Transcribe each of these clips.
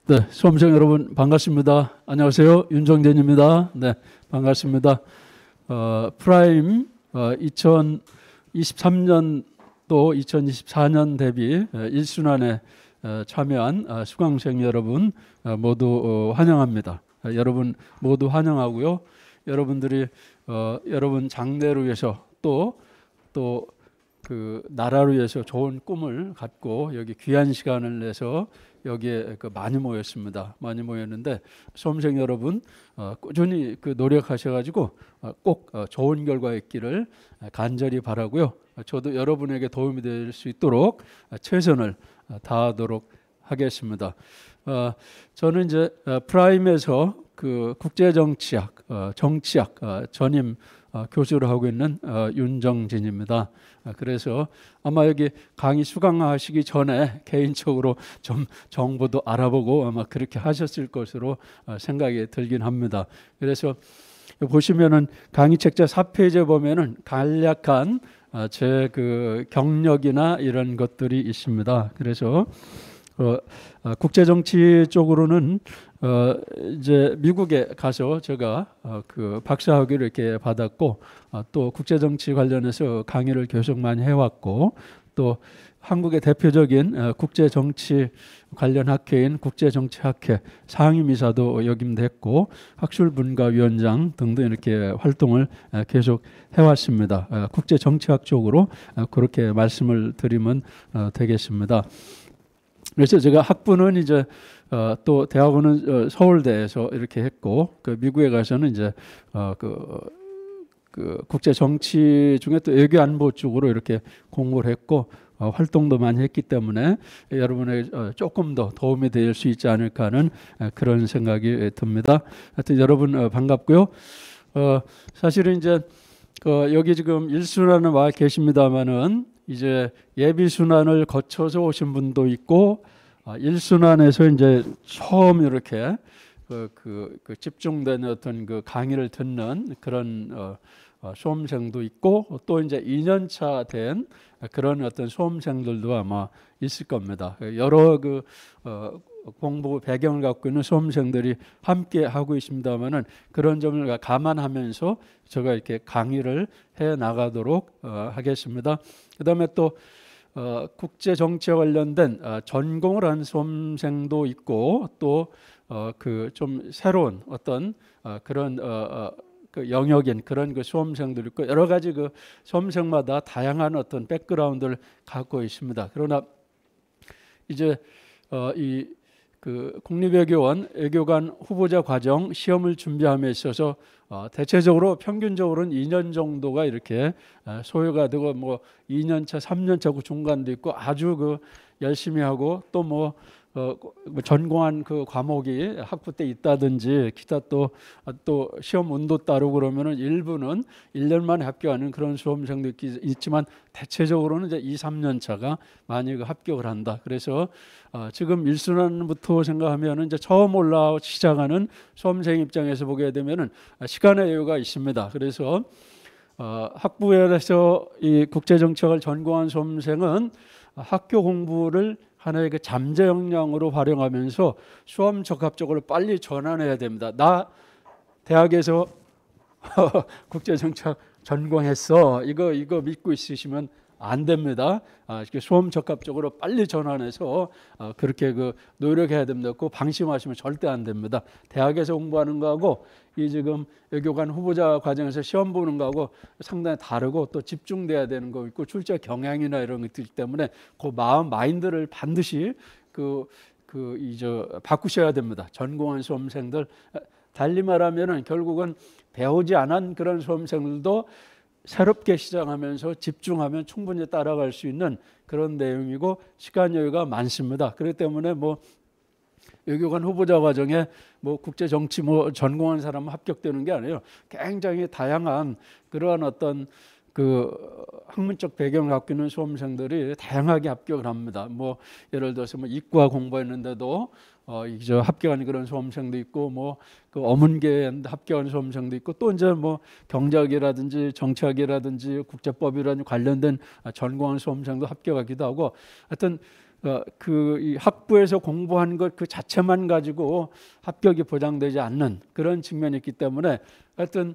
네, 수험생 여러분 반갑습니다. 안녕하세요. 윤정재입니다. 네, 반갑습니다. 프라임 2023년도 2024년 대비 1순환에 참여한 수강생 여러분 모두 환영합니다. 여러분 모두 환영하고요. 여러분들이 여러분 장래를 위해서 또 그 나라를 위해서 좋은 꿈을 갖고 여기 귀한 시간을 내서 여기에 많이 모였습니다. 많이 모였는데 수험생 여러분 꾸준히 노력하셔가지고 꼭 좋은 결과 있기를 간절히 바라고요. 저도 여러분에게 도움이 될 수 있도록 최선을 다하도록 하겠습니다. 저는 이제 프라임에서 국제정치학, 정치학 전임 교수를 하고 있는 윤정진입니다. 그래서 아마 여기 강의 수강하시기 전에 개인적으로 좀 정보도 알아보고 아마 그렇게 하셨을 것으로 생각이 들긴 합니다. 그래서 보시면은 강의 책자 4페이지에 보면은 간략한 제 경력이나 이런 것들이 있습니다. 그래서 국제정치 쪽으로는 이제 미국에 가서 제가 박사학위를 이렇게 받았고 또 국제정치 관련해서 강의를 계속 많이 해왔고 또 한국의 대표적인 국제정치 관련 학회인 국제정치학회 상임이사도 역임됐고 학술분과위원장 등등 이렇게 활동을 계속 해왔습니다. 국제정치학 쪽으로 그렇게 말씀을 드리면 되겠습니다. 그래서 제가 학부는 이제 또 대학원은 서울대에서 이렇게 했고 미국에 가서는 이제 국제 정치 중에 또 외교 안보 쪽으로 이렇게 공부를 했고 활동도 많이 했기 때문에 여러분에게 조금 더 도움이 될 수 있지 않을까 하는 그런 생각이 듭니다. 하여튼 여러분 반갑고요. 사실은 이제 여기 지금 1순환은 와 계십니다만은 이제 예비 순환을 거쳐서 오신 분도 있고 1순환에서 이제 처음 이렇게 집중된 어떤 강의를 듣는 그런 수험생도 있고 또 이제 2년차 된 그런 어떤 수험생들도 아마 있을 겁니다. 여러 공부 배경을 갖고 있는 수험생들이 함께 하고 있습니다만은 그런 점을 감안하면서 제가 이렇게 강의를 해 나가도록 하겠습니다. 그다음에 또 국제 정치에 관련된 전공을 한 수험생도 있고 또 좀 새로운 어떤 그런 영역인 그런 수험생도 있고 여러 가지 수험생마다 다양한 어떤 백그라운드를 갖고 있습니다. 그러나 이제 이 국립외교원 외교관 후보자 과정 시험을 준비함에 있어서 대체적으로 평균적으로는 2년 정도가 이렇게 소요가 되고 뭐 2년차, 3년차 중간도 있고 아주 열심히 하고 또 전공한 과목이 학부 때 있다든지 기타 또 시험 운도 따르고 그러면은 일부는 1년 만에 합격하는 그런 수험생도 있지만 대체적으로는 이제 2, 3년 차가 많이 합격을 한다. 그래서 지금 1순환부터 생각하면은 이제 처음 올라 시작하는 수험생 입장에서 보게 되면은 시간의 여유가 있습니다. 그래서 학부에서 이 국제정치학을 전공한 수험생은 학교 공부를 하나의 잠재 역량으로 활용하면서 수험 적합적으로 빨리 전환해야 됩니다. 나 대학에서 국제정치학 전공했어. 이거 믿고 있으시면 안 됩니다. 수험 적합적으로 빨리 전환해서 그렇게 노력해야 됩니다. 방심하시면 절대 안 됩니다. 대학에서 공부하는 거하고 이 지금 외교관 후보자 과정에서 시험 보는 거하고 상당히 다르고 또 집중돼야 되는 거 있고 출제 경향이나 이런 것들 때문에 마인드를 반드시 바꾸셔야 됩니다. 전공한 수험생들 달리 말하면은 결국은 배우지 않은 그런 수험생들도 새롭게 시작하면서 집중하면 충분히 따라갈 수 있는 그런 내용이고 시간 여유가 많습니다. 그렇기 때문에 외교관 후보자 과정에 국제 정치 전공한 사람은 합격되는 게 아니에요. 굉장히 다양한 그러한 어떤 학문적 배경을 갖고 있는 수험생들이 다양하게 합격을 합니다. 예를 들어서 이과 공부했는데도 합격한 그런 수험생도 있고 어문계에 합격한 수험생도 있고 또 이제 경제학이라든지 정치학이라든지 국제법이라든지 관련된 전공한 수험생도 합격하기도 하고 하여튼 이 학부에서 공부한 것 그 자체만 가지고 합격이 보장되지 않는 그런 측면이 있기 때문에 하여튼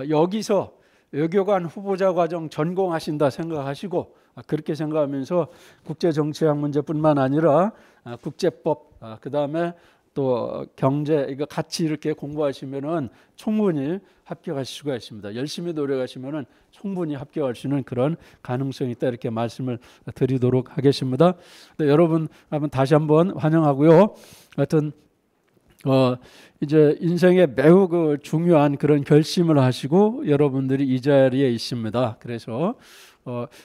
여기서 외교관 후보자 과정 전공하신다 생각하시고 그렇게 생각하면서 국제정치학 문제뿐만 아니라 국제법 그다음에 또 경제 이거 같이 이렇게 공부하시면은 충분히 합격하실 수가 있습니다. 열심히 노력하시면은 충분히 합격할 수 있는 그런 가능성이 있다 이렇게 말씀을 드리도록 하겠습니다. 여러분 다시 한번 환영하고요. 하여튼 이제 인생에 매우 그 중요한 그런 결심을 하시고 여러분들이 이 자리에 있습니다. 그래서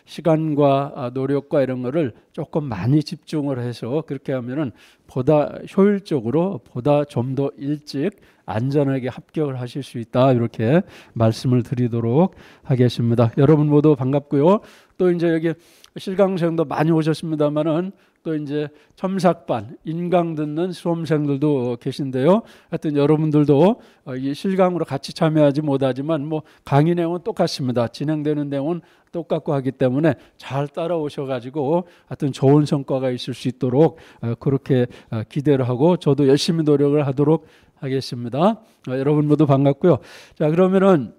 시간과 노력과 이런 거를 조금 많이 집중을 해서 그렇게 하면은 보다 효율적으로 보다 좀 더 일찍 안전하게 합격을 하실 수 있다 이렇게 말씀을 드리도록 하겠습니다. 여러분 모두 반갑고요. 또 이제 여기 실강생도 많이 오셨습니다만은 또 이제 첨삭반 인강 듣는 수험생들도 계신데요. 하여튼 여러분들도 이 실강으로 같이 참여하지 못하지만 뭐 강의 내용은 똑같습니다. 진행되는 내용은 똑같고 하기 때문에 잘 따라오셔가지고 하여튼 좋은 성과가 있을 수 있도록 그렇게 기대를 하고 저도 열심히 노력을 하도록 하겠습니다. 여러분 모두 반갑고요. 자 그러면은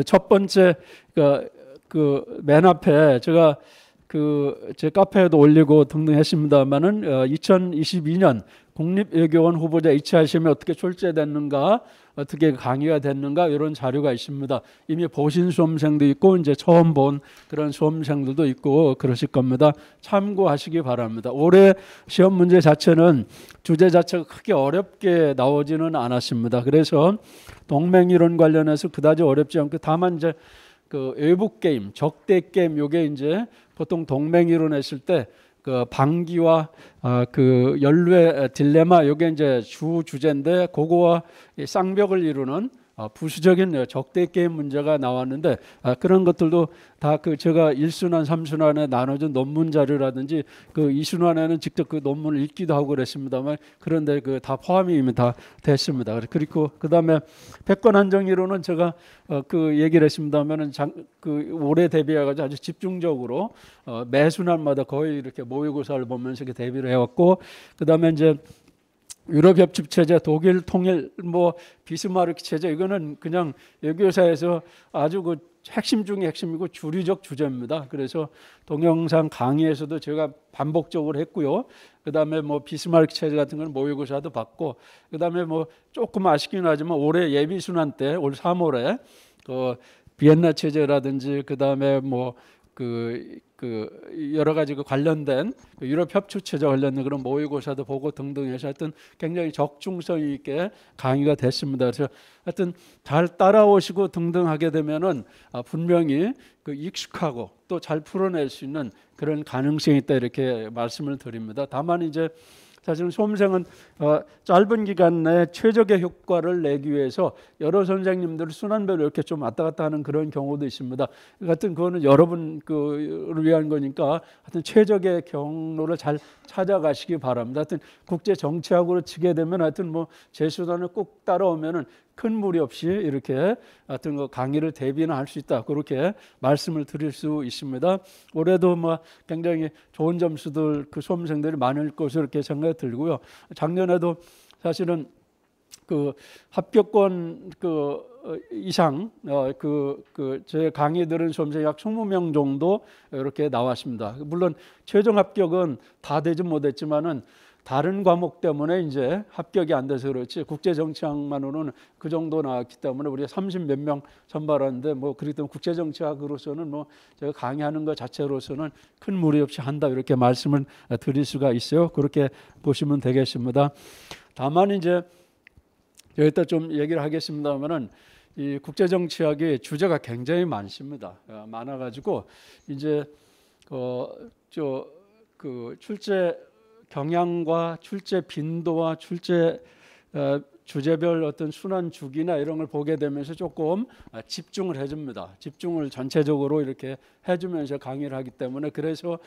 첫 번째 그 맨 앞에 제가 제 카페에도 올리고 등등 했습니다만은 2022년 국립외교원 후보자 이치하시면 어떻게 출제됐는가, 어떻게 강의가 됐는가 이런 자료가 있습니다. 이미 보신 수험생도 있고 이제 처음 본 그런 수험생들도 있고 그러실 겁니다. 참고하시기 바랍니다. 올해 시험 문제 자체는 주제 자체가 크게 어렵게 나오지는 않았습니다. 그래서 동맹이론 관련해서 그다지 어렵지 않고 다만 이제 그 외부 게임, 적대 게임 요게 이제 보통 동맹 이론했을 때 그 방기와 그 연루의 딜레마 요게 이제 주 주제인데 그거와 쌍벽을 이루는 부수적인 적대 게임 문제가 나왔는데 그런 것들도 다 그 제가 1순환, 3순환에 나눠준 논문 자료라든지 그 2순환에는 직접 그 논문을 읽기도 하고 그랬습니다만 그런데 그 다 포함이 이미 다 됐습니다. 그리고 그다음에 패권 한정 이론은 제가 그 얘기를 했습니다만은 그 올해 대비해 가지고 아주 집중적으로 매 순환마다 거의 이렇게 모의고사를 보면서 이렇게 대비를 해왔고 그다음에 이제 유럽 협치 체제, 독일 통일, 뭐 비스마르크 체제 이거는 그냥 외교사에서 아주 그 핵심 중에 핵심이고 주류적 주제입니다. 그래서 동영상 강의에서도 제가 반복적으로 했고요. 그다음에 뭐 비스마르크 체제 같은 건 모의고사도 받고 그다음에 뭐 조금 아쉽긴 하지만 올해 예비 순환 때 올 3월에 그 비엔나 체제라든지 그다음에 뭐 그 여러 가지 그 관련된 유럽 협치 체제 관련된 그런 모의고사도 보고 등등 해서 하여튼 굉장히 적중성 있게 강의가 됐습니다. 그래서 하여튼 잘 따라오시고 등등 하게 되면은 분명히 그 익숙하고 또 잘 풀어낼 수 있는 그런 가능성이 있다 이렇게 말씀을 드립니다. 다만 이제 사실은 수험생은 짧은 기간 내에 최적의 효과를 내기 위해서 여러 선생님들 순환별로 이렇게 좀 왔다 갔다 하는 그런 경우도 있습니다. 하여튼 그거는 여러분을 위한 거니까 하여튼 최적의 경로를 잘 찾아가시기 바랍니다. 하여튼 국제 정치학으로 치게 되면 하여튼 뭐 제 수단을 꼭 따라오면은 큰 무리 없이 이렇게 하여튼 그 강의를 대비는 할 수 있다. 그렇게 말씀을 드릴 수 있습니다. 올해도 뭐 굉장히 좋은 점수들 그 수험생들이 많을 것으로 이렇게 생각이 들고요. 작년에도 사실은 그 합격권 그 이상 제 강의 들은 수험생 약 20명 정도 이렇게 나왔습니다. 물론 최종 합격은 다 되지 못했지만은 다른 과목 때문에 이제 합격이 안 돼서 그렇지 국제정치학만으로는 그 정도 나왔기 때문에 우리가 30몇 명 선발하는데 뭐 그렇기 때문에 국제정치학으로서는 뭐 제가 강의하는 것 자체로서는 큰 무리 없이 한다 이렇게 말씀을 드릴 수가 있어요. 그렇게 보시면 되겠습니다. 다만 이제 여기다 좀 얘기를 하겠습니다만은 이 국제정치학의 주제가 굉장히 많습니다. 많아가지고 이제 출제 경향과 출제 빈도와 출제 주제별 어떤 순환 주기나 이런 걸 보게 되면서 조금 집중을 해줍니다. 집중을 전체적으로 이렇게 해주면서 강의를 하기 때문에 그래서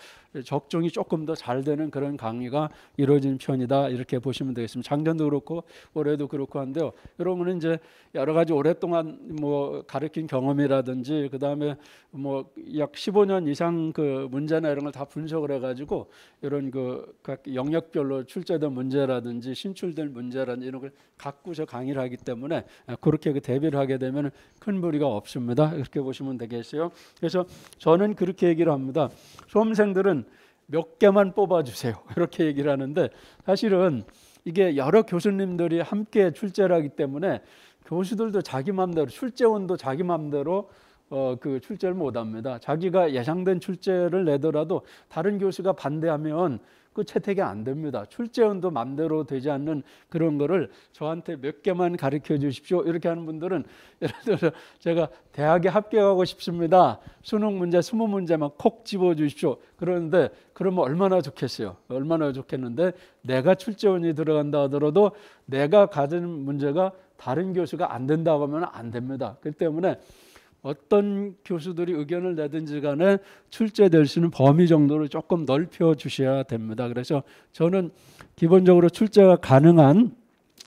적중이 조금 더 잘 되는 그런 강의가 이루어진 편이다 이렇게 보시면 되겠습니다. 작년도 그렇고 올해도 그렇고 한데요. 이런 거는 이제 여러 가지 오랫동안 뭐 가르친 경험이라든지 그 다음에 뭐 약 15년 이상 그 문제나 이런 걸 다 분석을 해가지고 이런 그 각 영역별로 출제된 문제라든지 신출된 문제라든지 이런 걸 갖고서 강의를 하기 때문에 그렇게 그 대비를 하게 되면 큰 무리가 없습니다. 이렇게 보시면 되겠어요. 그래서 저는 그렇게 얘기를 합니다. 수험생들은 몇 개만 뽑아주세요. 이렇게 얘기를 하는데 사실은 이게 여러 교수님들이 함께 출제를 하기 때문에 교수들도 자기 마음대로 출제원도 자기 마음대로 그 출제를 못합니다. 자기가 예상된 출제를 내더라도 다른 교수가 반대하면 그 채택이 안 됩니다. 출제원도 마음대로 되지 않는 그런 거를 저한테 몇 개만 가르쳐 주십시오. 이렇게 하는 분들은 예를 들어서 제가 대학에 합격하고 싶습니다. 수능 문제 20문제만 콕 집어 주십시오. 그러는데 그러면 얼마나 좋겠어요. 얼마나 좋겠는데 내가 출제원이 들어간다 하더라도 내가 가진 문제가 다른 교수가 안 된다고 하면 안 됩니다. 그렇기 때문에 어떤 교수들이 의견을 내든지 간에 출제될 수 있는 범위 정도를 조금 넓혀 주셔야 됩니다. 그래서 저는 기본적으로 출제가 가능한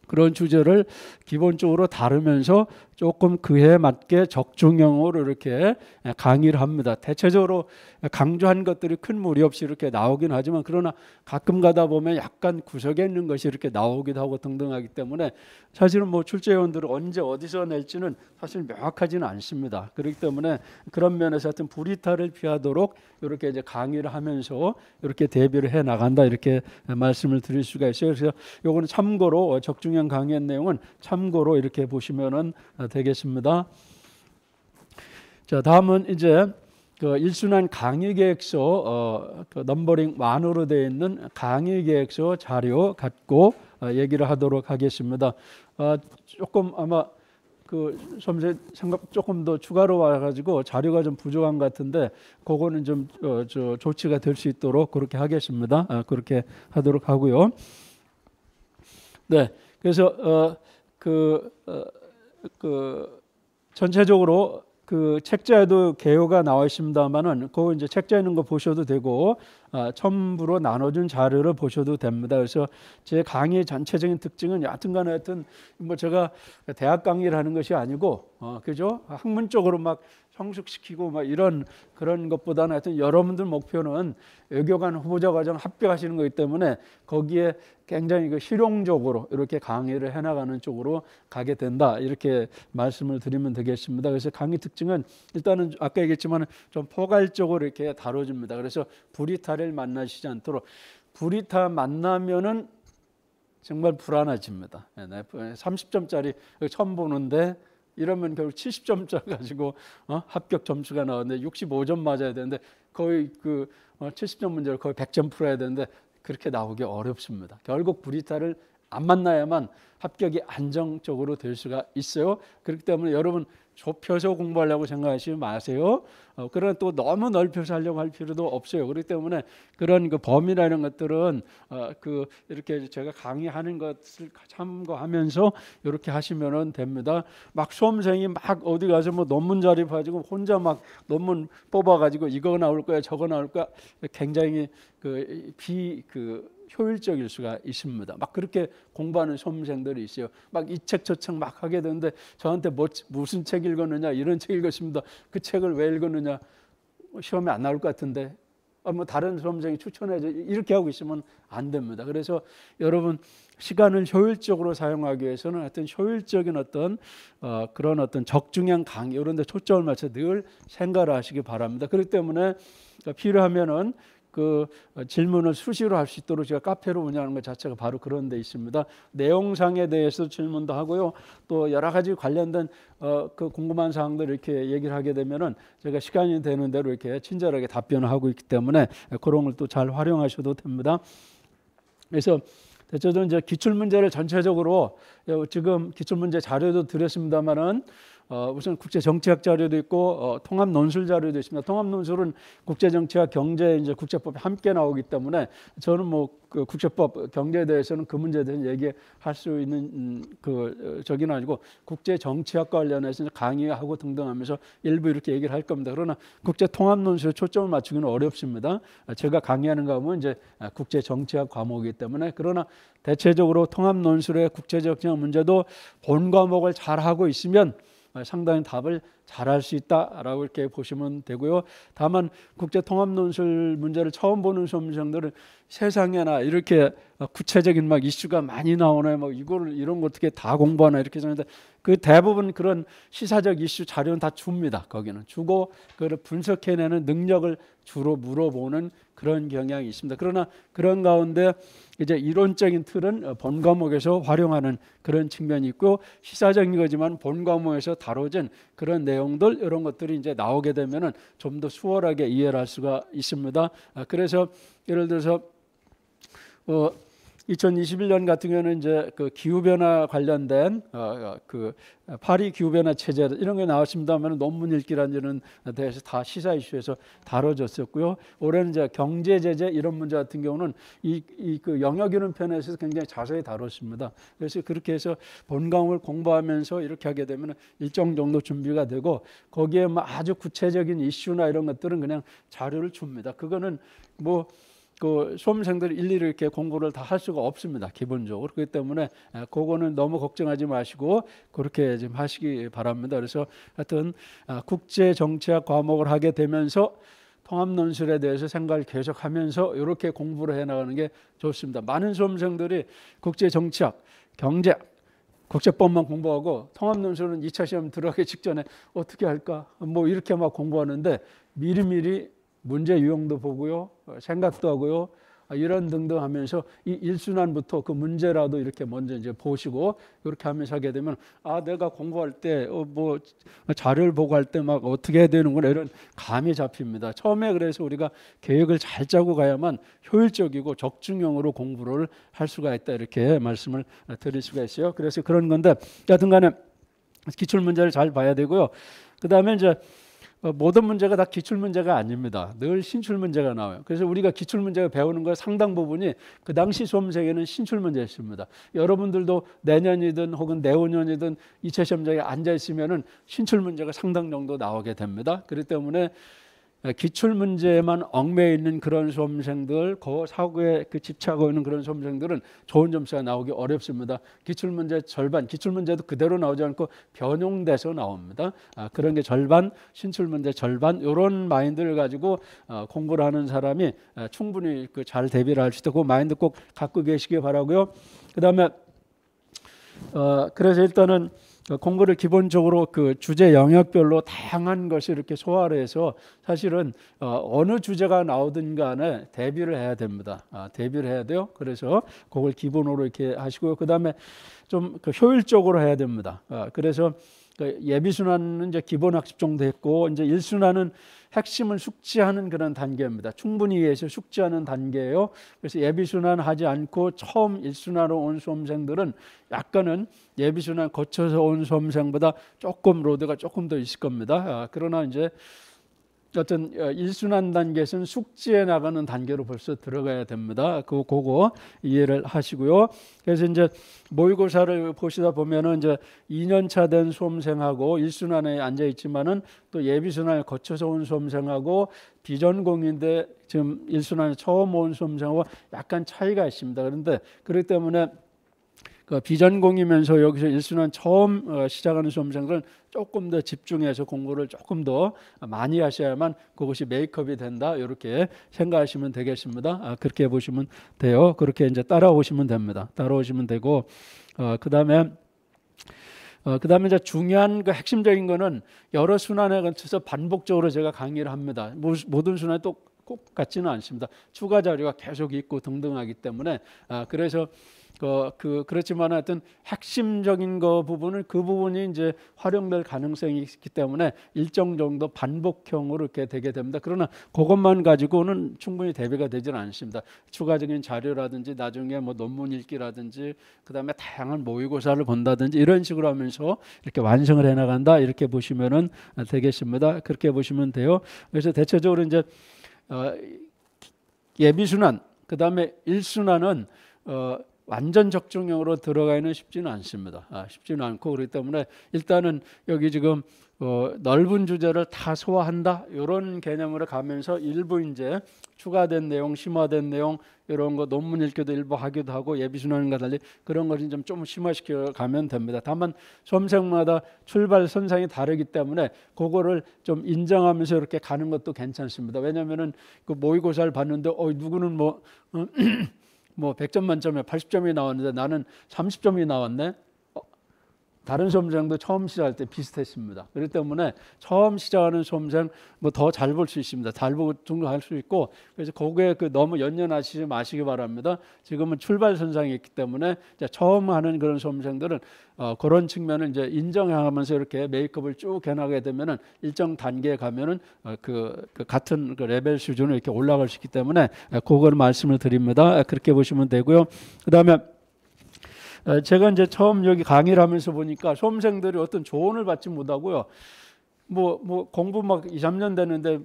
그런 주제를 기본적으로 다루면서 조금 그에 맞게 적중형으로 이렇게 강의를 합니다. 대체적으로 강조한 것들이 큰 무리 없이 이렇게 나오긴 하지만 그러나 가끔 가다 보면 약간 구석에 있는 것이 이렇게 나오기도 하고 등등하기 때문에 사실은 뭐 출제위원들은 언제 어디서 낼지는 사실 명확하지는 않습니다. 그렇기 때문에 그런 면에서 하여튼 불이탈을 피하도록 이렇게 이제 강의를 하면서 이렇게 대비를 해 나간다 이렇게 말씀을 드릴 수가 있어요. 그래서 요거는 참고로 적중형 강의의 내용은 참고로 이렇게 보시면은 되겠습니다. 자, 다음은 이제 그 일순환 강의계획서 그 넘버링 1으로 되어 있는 강의계획서 자료 갖고 얘기를 하도록 하겠습니다. 조금 아마 그 수험생 생각 조금 더 추가로 와가지고 자료가 좀 부족한 것 같은데 그거는 좀 조치가 될 수 있도록 그렇게 하겠습니다. 그렇게 하도록 하고요. 네, 그래서 전체적으로 그 책자에도 개요가 나와 있습니다만은 그거 이제 책자에 있는 거 보셔도 되고 첨부로 나눠준 자료를 보셔도 됩니다. 그래서 제 강의의 전체적인 특징은 여하튼간에 하여튼 뭐 제가 대학 강의를 하는 것이 아니고 그죠? 학문적으로 막 성숙시키고 막 이런 그런 것보다는 하여튼 여러분들 목표는 외교관 후보자 과정 합격하시는 거기 때문에 거기에 굉장히 그 실용적으로 이렇게 강의를 해나가는 쪽으로 가게 된다 이렇게 말씀을 드리면 되겠습니다. 그래서 강의 특징은 일단은 아까 얘기했지만 좀 포괄적으로 이렇게 다뤄줍니다. 그래서 불이탈을 만나시지 않도록 불이탈 만나면은 정말 불안해집니다. 30점짜리 처음 보는데 이러면 결국 70점짜리 가지고 합격 점수가 나오는데 65점 맞아야 되는데 거의 그 70점 문제를 거의 100점 풀어야 되는데 그렇게 나오기 어렵습니다. 결국 불이탈을 안 만나야만 합격이 안정적으로 될 수가 있어요. 그렇기 때문에 여러분 좁혀서 공부하려고 생각하시지 마세요. 그러나 또 너무 넓혀서 하려고 할 필요도 없어요. 그렇기 때문에 그런 그 범위라는 것들은 그 이렇게 제가 강의하는 것을 참고하면서 이렇게 하시면 됩니다. 막 수험생이 막 어디 가서 뭐 논문 자립해가지고 혼자 막 논문 뽑아가지고 이거 나올 거야 저거 나올 거야 굉장히 효율적일 수가 있습니다. 막 그렇게 공부하는 수험생들이 있어요. 막 이 책 저 책 막 하게 되는데 저한테 무슨 책 읽었느냐 이런 책 읽었습니다. 그 책을 왜 읽었느냐 시험에 안 나올 것 같은데 뭐 다른 수험생이 추천해줘 이렇게 하고 있으면 안 됩니다. 그래서 여러분 시간을 효율적으로 사용하기 위해서는 하여튼 효율적인 어떤 그런 어떤 적중형 강의 이런 데 초점을 맞춰 늘 생각을 하시기 바랍니다. 그렇기 때문에 필요하면은 그 질문을 수시로 할 수 있도록 제가 카페를 운영하는 것 자체가 바로 그런 데 있습니다. 내용상에 대해서 질문도 하고요. 또 여러 가지 관련된 그 궁금한 사항들 이렇게 얘기를 하게 되면은 제가 시간이 되는 대로 이렇게 친절하게 답변을 하고 있기 때문에 그런 걸 또 잘 활용하셔도 됩니다. 그래서 대체적으로 이제 기출 문제를 전체적으로 지금 기출문제 자료도 드렸습니다만은 우선 국제정치학 자료도 있고 통합논술 자료도 있습니다. 통합논술은 국제정치학, 경제, 이제 국제법이 함께 나오기 때문에 저는 그 국제법, 경제에 대해서는 그 문제에 대해서 얘기할 수 있는 저기는 아니고 국제정치학과 관련해서 강의하고 등등 하면서 일부 이렇게 얘기를 할 겁니다. 그러나 국제통합논술에 초점을 맞추기는 어렵습니다. 제가 강의하는 과목은 이제 국제정치학 과목이기 때문에. 그러나 대체적으로 통합논술의 국제정치학 문제도 본 과목을 잘 하고 있으면 상당히 답을 잘할 수 있다라고 이렇게 보시면 되고요. 다만 국제통합논술 문제를 처음 보는 수험생들은 세상에나 이렇게 구체적인 막 이슈가 많이 나오네, 뭐 이런 거 어떻게 다 공부하나 이렇게 생각하는데, 그 대부분 그런 시사적 이슈 자료는 다 줍니다. 거기는 주고 그걸 분석해내는 능력을 주로 물어보는 그런 경향이 있습니다. 그러나 그런 가운데 이제 이론적인 틀은 본 과목에서 활용하는 그런 측면이 있고, 시사적인 거지만 본 과목에서 다뤄진 그런 내용들, 이런 것들이 이제 나오게 되면은 좀 더 수월하게 이해를 할 수가 있습니다. 그래서 예를 들어서 2021년 같은 경우는 이제 그 기후 변화 관련된 그 파리 기후 변화 체제 이런 게 나왔습니다만 논문 읽기라는 대해서 다 시사 이슈에서 다뤄졌었고요. 올해는 이제 경제 제재 이런 문제 같은 경우는 그 영역 이론 편에서 굉장히 자세히 다뤘습니다. 그래서 그렇게 해서 본 과목을 공부하면서 이렇게 하게 되면 일정 정도 준비가 되고, 거기에 뭐 아주 구체적인 이슈나 이런 것들은 그냥 자료를 줍니다. 그거는 그 수험생들이 일일이 이렇게 공부를 다 할 수가 없습니다. 기본적으로. 그렇기 때문에 그거는 너무 걱정하지 마시고 그렇게 좀 하시기 바랍니다. 그래서 하여튼 국제정치학 과목을 하게 되면서 통합논술에 대해서 생각을 계속하면서 이렇게 공부를 해나가는 게 좋습니다. 많은 수험생들이 국제정치학, 경제, 국제법만 공부하고 통합논술은 2차 시험 들어가기 직전에 어떻게 할까? 뭐 이렇게 막 공부하는데 미리미리 문제 유형도 보고요, 생각도 하고요, 이런 등등 하면서 이 1순환부터 그 문제라도 이렇게 먼저 이제 보시고 이렇게 하면서 하게 되면 내가 공부할 때 뭐 자료를 보고 할 때 막 어떻게 해야 되는구나 이런 감이 잡힙니다. 처음에 그래서 우리가 계획을 잘 짜고 가야만 효율적이고 적중형으로 공부를 할 수가 있다, 이렇게 말씀을 드릴 수가 있어요. 그래서 그런 건데, 여튼간에 기출 문제를 잘 봐야 되고요. 그 다음에 이제 모든 문제가 다 기출문제가 아닙니다. 늘 신출문제가 나와요. 그래서 우리가 기출문제가 배우는 거 상당 부분이 그 당시 수험생에는 신출문제였습니다. 여러분들도 내년이든 혹은 내후년이든 2차 시험장에 앉아있으면 신출문제가 상당 정도 나오게 됩니다. 그렇기 때문에 기출문제에만 얽매여 있는 그런 수험생들, 그 사고에 집착하고 있는 그런 수험생들은 좋은 점수가 나오기 어렵습니다. 기출문제 절반, 기출문제도 그대로 나오지 않고 변형돼서 나옵니다. 그런 게 절반, 신출문제 절반, 이런 마인드를 가지고 공부를 하는 사람이 충분히 잘 대비를 할 수 있다. 그 마인드 꼭 갖고 계시기 바라고요. 그 다음에 그래서 일단은 공부를 기본적으로 그 주제 영역별로 다양한 것을 이렇게 소화를 해서 사실은 어느 주제가 나오든 간에 대비를 해야 됩니다. 대비를 해야 돼요. 그래서 그걸 기본으로 이렇게 하시고요. 그 다음에 좀 효율적으로 해야 됩니다. 그래서 예비순환은 이제 기본 학습 정도 했고, 이제 1순환은 핵심을 숙지하는 그런 단계입니다. 충분히 이해해서 숙지하는 단계예요. 그래서 예비순환 하지 않고 처음 1순환으로 온 수험생들은 약간은 예비순환 거쳐서 온 수험생보다 조금 로드가 조금 더 있을 겁니다. 그러나 이제 어떤 1순환 단계에서는 숙지해 나가는 단계로 벌써 들어가야 됩니다. 그거 이해를 하시고요. 그래서 이제 모의고사를 보시다 보면은 이제 2년차 된 수험생하고 1순환에 앉아 있지만은 또 예비순환을 거쳐서 온 수험생하고 비전공인데 지금 1순환에 처음 온 수험생하고 약간 차이가 있습니다. 그런데 그렇기 때문에 그 비전공이면서 여기서 1순환 처음 시작하는 수험생들은 조금 더 집중해서 공부를 조금 더 많이 하셔야만 그것이 메이크업이 된다, 이렇게 생각하시면 되겠습니다. 그렇게 보시면 돼요. 그렇게 이제 따라오시면 됩니다. 따라오시면 되고, 그다음에 이제 중요한 그 핵심적인 거는 여러 순환에 걸쳐서 반복적으로 제가 강의를 합니다. 모든 순환에 꼭 같지는 않습니다. 추가 자료가 계속 있고 등등하기 때문에 그래서 그렇지만 하여튼 핵심적인 부분은 그 부분이 이제 활용될 가능성이 있기 때문에 일정 정도 반복형으로 이렇게 되게 됩니다. 그러나 그것만 가지고는 충분히 대비가 되지는 않습니다. 추가적인 자료라든지 나중에 뭐 논문 읽기라든지 그다음에 다양한 모의고사를 본다든지 이런 식으로 하면서 이렇게 완성을 해나간다 이렇게 보시면은 되겠습니다. 그렇게 보시면 돼요. 그래서 대체적으로 이제 예비순환 그다음에 일순환은 완전 적중형으로 들어가기는 쉽지는 않습니다. 쉽지는 않고 그렇기 때문에 일단은 여기 지금 넓은 주제를 다 소화한다 이런 개념으로 가면서 일부 이제 추가된 내용, 심화된 내용 이런 거 논문 읽기도 일부 하기도 하고 예비순환과 달리 그런 것을 좀 심화시켜 가면 됩니다. 다만 수험생마다 출발 선상이 다르기 때문에 그거를 좀 인정하면서 이렇게 가는 것도 괜찮습니다. 왜냐하면은 그 모의고사를 봤는데 누구는 뭐 100점 만점에 80점이 나왔는데 나는 30점이 나왔네. 다른 수험생도 처음 시작할 때 비슷했습니다. 그렇기 때문에 처음 시작하는 수험생 뭐 더 잘 볼 수 있습니다. 잘 보고 등록할 수 있고 그래서 거기에 너무 연연하시지 마시기 바랍니다. 지금은 출발선상에 있기 때문에 이제 처음 하는 그런 수험생들은 그런 측면을 이제 인정하면서 이렇게 메이크업을 쭉 해나가게 되면은 일정 단계에 가면은 그 같은 그 레벨 수준으로 이렇게 올라갈 수 있기 때문에 그걸 말씀을 드립니다. 그렇게 보시면 되고요. 그다음에 제가 이제 처음 여기 강의를 하면서 보니까 수험생들이 어떤 조언을 받지 못하고요. 뭐 공부 막 2, 3년 되는데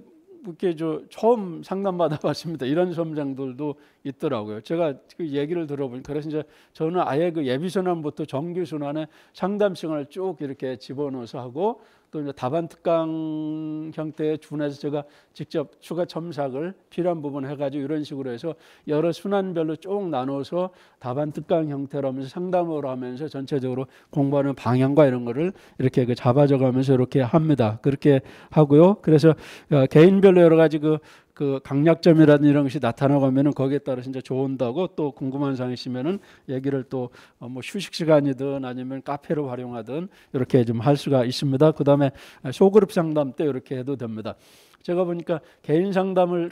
이렇게 처음 상담 받아봤습니다. 이런 수험생들도 있더라고요. 제가 그 얘기를 들어보니까 그래서 이제 저는 아예 그 예비순환부터 정규순환에 상담 시간을 쭉 이렇게 집어넣어서 하고 또 이제 답안 특강 형태에 준해서 제가 직접 추가 첨삭을 필요한 부분 해가지고 이런 식으로 해서 여러 순환별로 쭉 나눠서 답안 특강 형태로 하면서 상담을 하면서 전체적으로 공부하는 방향과 이런 거를 이렇게 잡아줘가면서 이렇게 합니다. 그렇게 하고요. 그래서 개인별로 여러 가지 그 강약점이라든 이런 것이 나타나가면은 거기에 따라서 이제 좋은다고 또 궁금한 사항이 있으면은 얘기를 또 뭐 휴식 시간이든 아니면 카페로 활용하든 이렇게 좀 할 수가 있습니다. 그다음에 소그룹 상담 때 이렇게 해도 됩니다. 제가 보니까 개인 상담을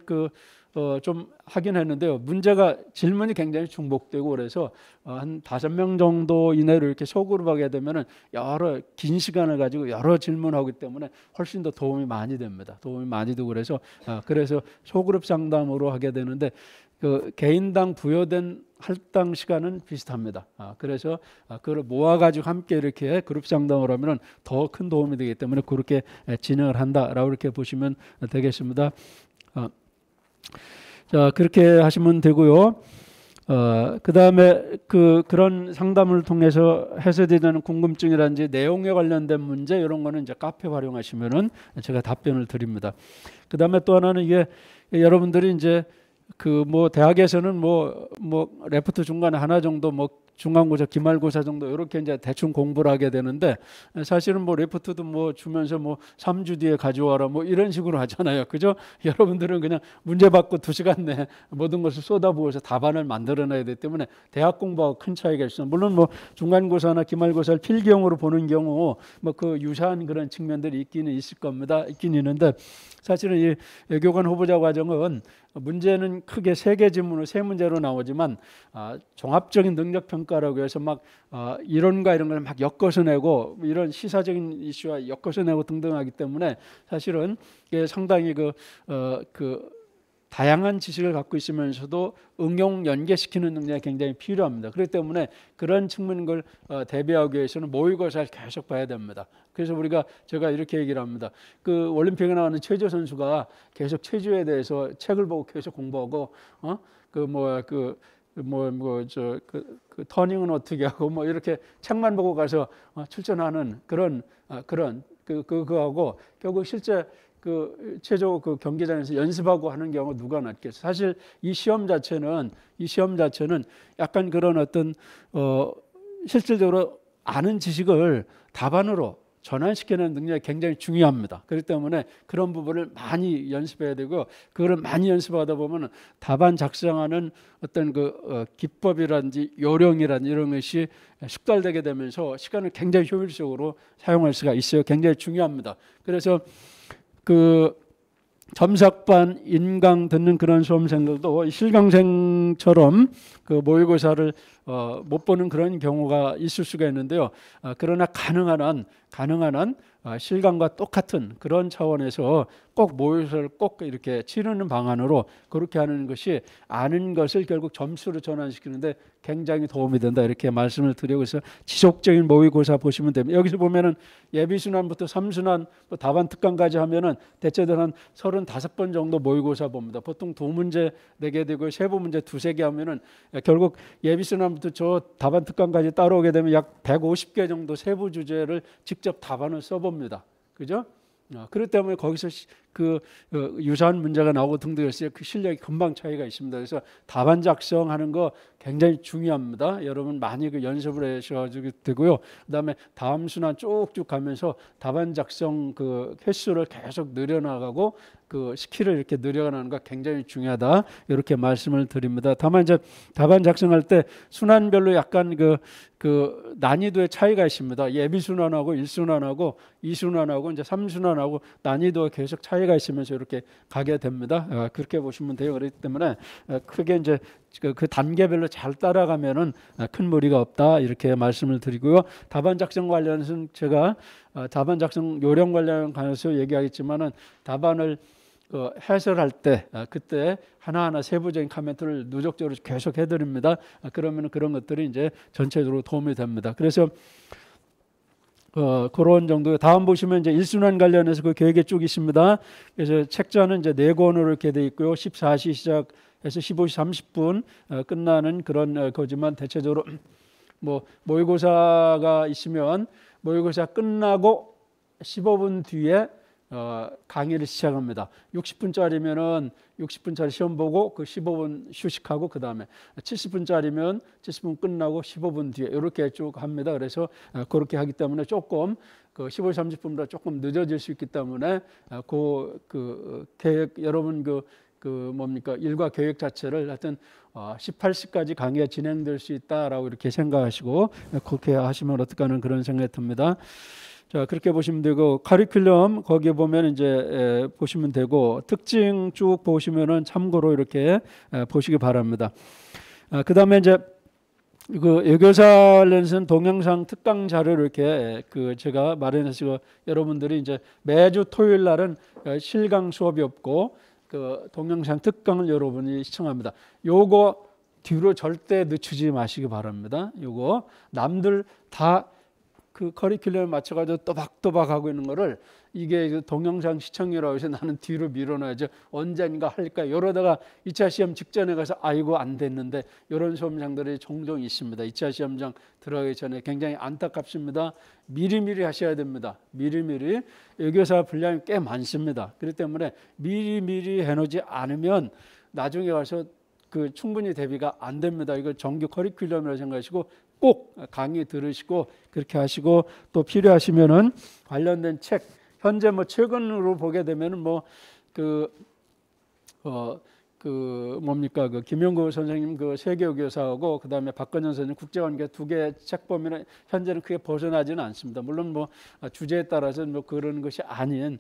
좀 하긴 했는데요. 문제가 질문이 굉장히 중복되고 그래서 한 5명 정도 이내로 이렇게 소그룹 하게 되면은 여러 긴 시간을 가지고 여러 질문하기 때문에 훨씬 더 도움이 많이 됩니다. 도움이 많이 되고 그래서 소그룹 상담으로 하게 되는데 그 개인당 부여된 할당 시간은 비슷합니다. 그래서 그걸 모아가지고 함께 이렇게 그룹 상담을 하면은 더 큰 도움이 되기 때문에 그렇게 진행을 한다라고 이렇게 보시면 되겠습니다. 자, 그렇게 하시면 되고요. 그다음에 그런 상담을 통해서 해소되는 궁금증이라든지 내용에 관련된 문제 이런 거는 이제 카페 활용하시면은 제가 답변을 드립니다. 그다음에 또 하나는 이게 여러분들이 이제 뭐 대학에서는 뭐 레포트 중간에 하나 정도 뭐 중간고사, 기말고사 정도 이렇게 이제 대충 공부를 하게 되는데 사실은 뭐 레포트도 뭐 주면서 뭐 3주 뒤에 가져와라 뭐 이런 식으로 하잖아요. 그죠? 여러분들은 그냥 문제 받고 2시간 내에 모든 것을 쏟아부어서 답안을 만들어내야 되기 때문에 대학 공부하고 큰 차이가 있어요. 물론 뭐 중간고사나 기말고사를 필기형으로 보는 경우 뭐 그 유사한 그런 측면들이 있기는 있을 겁니다. 있긴 있는데 사실은 이 외교관 후보자 과정은 문제는 크게 3개 지문으로 3문제로 나오지만 종합적인 능력 평가라고 해서 막 이론과 이런 걸 막 엮어서 내고 이런 시사적인 이슈와 엮어서 내고 등등하기 때문에 사실은 이게 상당히 다양한 지식을 갖고 있으면서도 응용 연계시키는 능력이 굉장히 필요합니다. 그렇기 때문에 그런 측면을 대비하기 위해서는 모의고사를 계속 봐야 됩니다. 그래서 제가 이렇게 얘기를 합니다. 그 올림픽에 나가는 체조 선수가 계속 체조에 대해서 책을 보고 계속 공부하고 터닝은 어떻게 하고 뭐 이렇게 책만 보고 가서 출전하는 그거하고 결국 실제 체조 경기장에서 연습하고 하는 경우 누가 낫겠어요? 사실 이 시험 자체는 약간 그런 어떤 실질적으로 아는 지식을 답안으로 전환시키는 능력이 굉장히 중요합니다. 그렇기 때문에 그런 부분을 많이 연습해야 되고 그거를 많이 연습하다 보면 답안 작성하는 어떤 기법이라든지 요령이라든지 이런 것이 숙달되게 되면서 시간을 굉장히 효율적으로 사용할 수가 있어요. 굉장히 중요합니다. 그래서 점삭반, 인강 듣는 그런 수험생들도 실강생처럼 그 모의고사를 못 보는 그런 경우가 있을 수가 있는데요. 그러나 가능한 한 실강과 똑같은 그런 차원에서 꼭 모의고사를 꼭 이렇게 치르는 방안으로 그렇게 하는 것이 아는 것을 결국 점수로 전환시키는데 굉장히 도움이 된다, 이렇게 말씀을 드리고 있어서 지속적인 모의고사 보시면 됩니다. 여기서 보면은 예비순환부터 3순환 답안 특강까지 하면은 대체로 한 35번 정도 모의고사 봅니다. 보통 2문제 내게 되고 세부 문제 2-3개 하면은 결국 예비순환부터 저 답안 특강까지 따라오게 되면 약 150개 정도 세부 주제를 직접 답안을 써봅니다. 그죠? 그렇기 때문에 거기서 그 유사한 문제가 나오고 등등 했어요. 그 실력이 금방 차이가 있습니다. 그래서 답안 작성하는 거 굉장히 중요합니다. 여러분 많이 그 연습을 하셔가지고 되고요. 그다음에 다음 순환 쭉쭉 가면서 답안 작성 그 횟수를 계속 늘려나가고 그 스킬을 이렇게 늘려가는 거 굉장히 중요하다, 이렇게 말씀을 드립니다. 다만 이제 답안 작성할 때 순환별로 약간 그 난이도의 차이가 있습니다. 예비 순환하고 1순환하고 2순환하고 이제 3순환하고 난이도가 계속 차이가 있으면서 이렇게 가게 됩니다. 그렇게 보시면 돼요. 그렇기 때문에 크게 이제 그 단계별로 잘 따라가면은 큰 무리가 없다, 이렇게 말씀을 드리고요. 답안 작성 관련해서는 제가 답안 작성 요령 관련해서 얘기하겠지만은 답안을 해설할 때 그때 하나하나 세부적인 코멘트를 누적적으로 계속 해드립니다. 그러면 그런 것들이 이제 전체적으로 도움이 됩니다. 그래서 그런 정도. 다음 보시면 이제 1순환 관련해서 그 계획에 쭉 있습니다. 그래서 책자는 이제 4권으로 이렇게 돼 있고요. 14시 시작해서 15시 30분 끝나는 그런 거지만 대체적으로 뭐 모의고사가 있으면 모의고사 끝나고 15분 뒤에 강의를 시작합니다. 60분짜리면은 60분짜리 시험 보고 그 15분 휴식하고 그 다음에 70분짜리면 70분 끝나고 15분 뒤에 이렇게 쭉 합니다. 그래서 그렇게 하기 때문에 조금 그 15시 30분보다 조금 늦어질 수 있기 때문에 그 계획 여러분 뭡니까 일과 계획 자체를 하여튼 18시까지 강의가 진행될 수 있다라고 이렇게 생각하시고 그렇게 하시면 어떨까 하는 그런 생각이 듭니다. 자, 그렇게 보시면 되고 커리큘럼 거기에 보면 이제 보시면 되고 특징 쭉 보시면은 참고로 이렇게 보시기 바랍니다. 그다음에 이제 그 외교사 관련해서는 동영상 특강 자료를 이렇게 제가 마련해서 여러분들이 이제 매주 토요일 날은 실강 수업이 없고 그 동영상 특강을 여러분이 시청합니다. 요거 뒤로 절대 늦추지 마시기 바랍니다. 요거 남들 다 그 커리큘럼에 맞춰가지고 또박또박 하고 있는 거를 이게 동영상 시청이라고 해서 나는 뒤로 밀어놔야죠. 언젠가 할까 이러다가 2차 시험 직전에 가서 아이고 안 됐는데 이런 수험생들이 종종 있습니다. 2차 시험장 들어가기 전에 굉장히 안타깝습니다. 미리미리 하셔야 됩니다. 미리미리 외교사 분량이 꽤 많습니다. 그렇기 때문에 미리미리 해놓지 않으면 나중에 가서 그 충분히 대비가 안 됩니다. 이거 정규 커리큘럼이라고 생각하시고 꼭 강의 들으시고 그렇게 하시고 또 필요하시면은 관련된 책 현재 뭐 최근으로 보게 되면은 뭡니까 그 김영구 선생님 그 세계교사하고 그 다음에 박건영 선생님 국제관계 2개 책 보면은 현재는 크게 벗어나지는 않습니다. 물론 뭐 주제에 따라서 뭐 그런 것이 아닌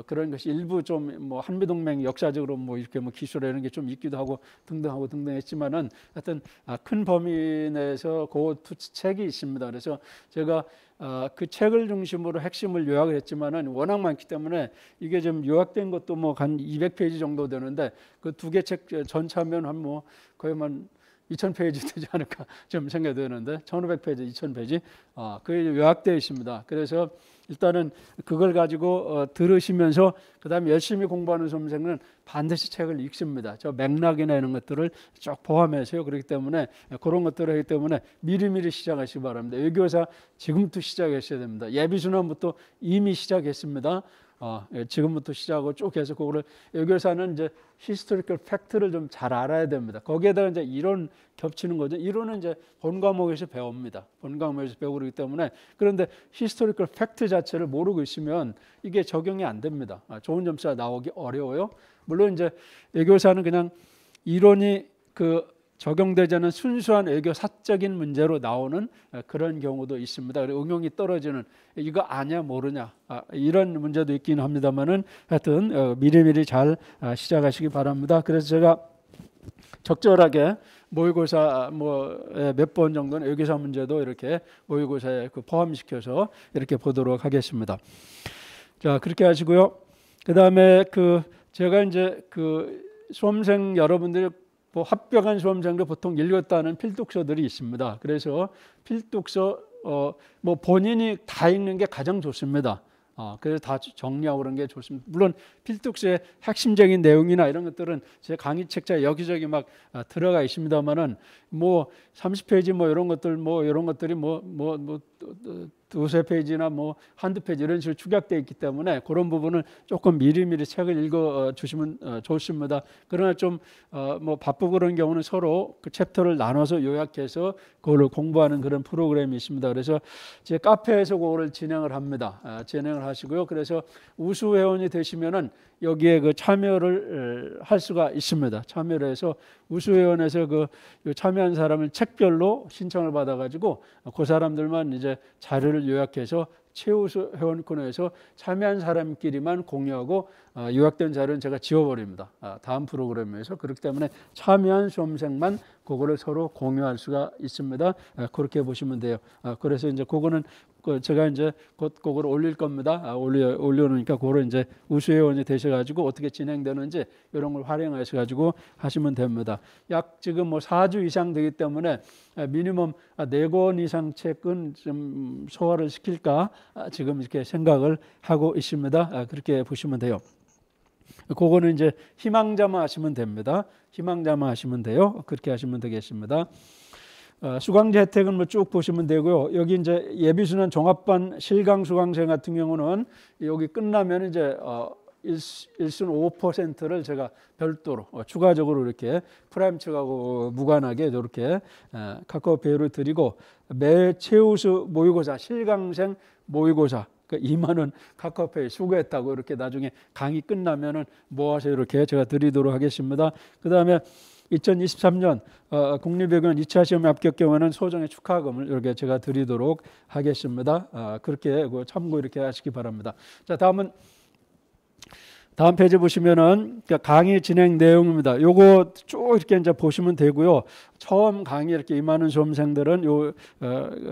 그런 것이 일부 좀 뭐 한미동맹 역사적으로 뭐 이렇게 뭐 기술에 이런 게 좀 있기도 하고 등등 했지만은 하여튼 큰 범위 내에서 그 두 책이 있습니다. 그래서 제가 그 책을 중심으로 핵심을 요약을 했지만은 워낙 많기 때문에 이게 좀 요약된 것도 뭐 한 200페이지 정도 되는데 그 2개 책 전체하면 한 뭐 거의 한 2000페이지 되지 않을까 좀 생각이 드는데 1500페이지, 2000페이지 그게 요약되어 있습니다. 그래서 일단은 그걸 가지고 들으시면서 그 다음에 열심히 공부하는 수험생은 반드시 책을 읽습니다. 저 맥락이나 이런 것들을 쭉 포함해서요. 그렇기 때문에 그런 것들을 하기 때문에 미리미리 시작하시기 바랍니다. 외교사 지금부터 시작하셔야 됩니다. 예비순환부터 이미 시작했습니다. 지금부터 시작하고 쭉 해서 그거를 외교사는 이제 히스토리컬 팩트를 좀 잘 알아야 됩니다. 거기에다가 이제 이론 겹치는 거죠. 이론은 이제 본 과목에서 배웁니다. 본 과목에서 배우고 그러기 때문에 그런데 히스토리컬 팩트 자체를 모르고 있으면 이게 적용이 안 됩니다. 좋은 점수가 나오기 어려워요. 물론 이제 외교사는 그냥 이론이 적용되지 않은 순수한 외교 사적인 문제로 나오는 그런 경우도 있습니다. 응용이 떨어지는 이거 아냐 모르냐 이런 문제도 있긴 합니다만은 하여튼 미리미리 잘 시작하시기 바랍니다. 그래서 제가 적절하게 모의고사 몇 번 정도는 외교사 문제도 이렇게 모의고사에 포함시켜서 이렇게 보도록 하겠습니다. 자, 그렇게 하시고요. 그 다음에 제가 이제 수험생 여러분들이 합격한 수험생들 보통 읽었다는 필독서들이 있습니다. 그래서 필독서 본인이 다 읽는 게 가장 좋습니다. 그래서 다 정리하고 그런 게 좋습니다. 물론 필독서의 핵심적인 내용이나 이런 것들은 제 강의 책자에 여기저기 막 들어가 있습니다만은 30페이지 이런 것들 이런 것들이 두세 페이지나 한두 페이지 이런 식으로 축약되어 있기 때문에 그런 부분을 조금 미리미리 책을 읽어 주시면 좋습니다. 그러나 좀 바쁘고 그런 경우는 서로 그 챕터를 나눠서 요약해서 그걸 공부하는 그런 프로그램이 있습니다. 그래서 제 카페에서 그거를 진행을 합니다. 진행을 하시고요. 그래서 우수 회원이 되시면은 여기에 참여를 할 수가 있습니다. 참여를 해서 우수회원에서 참여한 사람을 책별로 신청을 받아가지고 그 사람들만 이제 자료를 요약해서 최우수 회원 코너에서 참여한 사람끼리만 공유하고 요약된 자료는 제가 지워버립니다. 다음 프로그램에서. 그렇기 때문에 참여한 수험생만 그거를 서로 공유할 수가 있습니다. 그렇게 보시면 돼요. 그래서 이제 그거는 제가 이제 곧 그걸 올릴 겁니다. 올려놓으니까 그거를 이제 우수회원이 되셔가지고 어떻게 진행되는지 이런 걸 활용하셔가지고 하시면 됩니다. 약 지금 4주 이상 되기 때문에 미니멈 4권 이상 책은 좀 소화를 시킬까 지금 이렇게 생각을 하고 있습니다. 그렇게 보시면 돼요. 그거는 이제 희망자만 하시면 됩니다. 희망자만 하시면 돼요. 그렇게 하시면 되겠습니다. 수강제 혜택은 쭉 보시면 되고요. 여기 이제 예비순환 종합반 실강 수강생 같은 경우는 여기 끝나면 이제 1순 5%를 제가 별도로 추가적으로 이렇게 프라임 측하고 무관하게 이렇게 카카오페이로 드리고 매 최우수 모의고사 실강생 모의고사 2만 원 카카오페이 수고했다고 이렇게 나중에 강의 끝나면은 모아서 이렇게 제가 드리도록 하겠습니다. 그 다음에 2023년 국립외교원 2차 시험 합격 경우에는 소정의 축하금을 이렇게 제가 드리도록 하겠습니다. 그렇게 참고 이렇게 하시기 바랍니다. 자, 다음 페이지 보시면은 강의 진행 내용입니다. 요거 쭉 이렇게 이제 보시면 되고요. 처음 강의 이렇게 임하는 수험생들은 요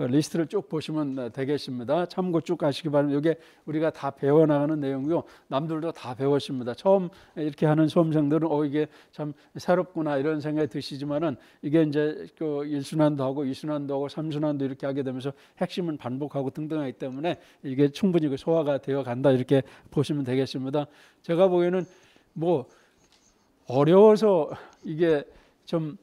리스트를 쭉 보시면 되겠습니다. 참고 쭉 하시기 바랍니다. 이게 우리가 다 배워나가는 내용이고 남들도 다 배웠습니다. 처음 이렇게 하는 수험생들은 이게 참 새롭구나 이런 생각이 드시지만은 이게 이제 1순환도 하고 2순환도 하고 3순환도 이렇게 하게 되면서 핵심은 반복하고 등등하기 때문에 이게 충분히 소화가 되어 간다 이렇게 보시면 되겠습니다. 제가 보기에는 어려워서 이게 좀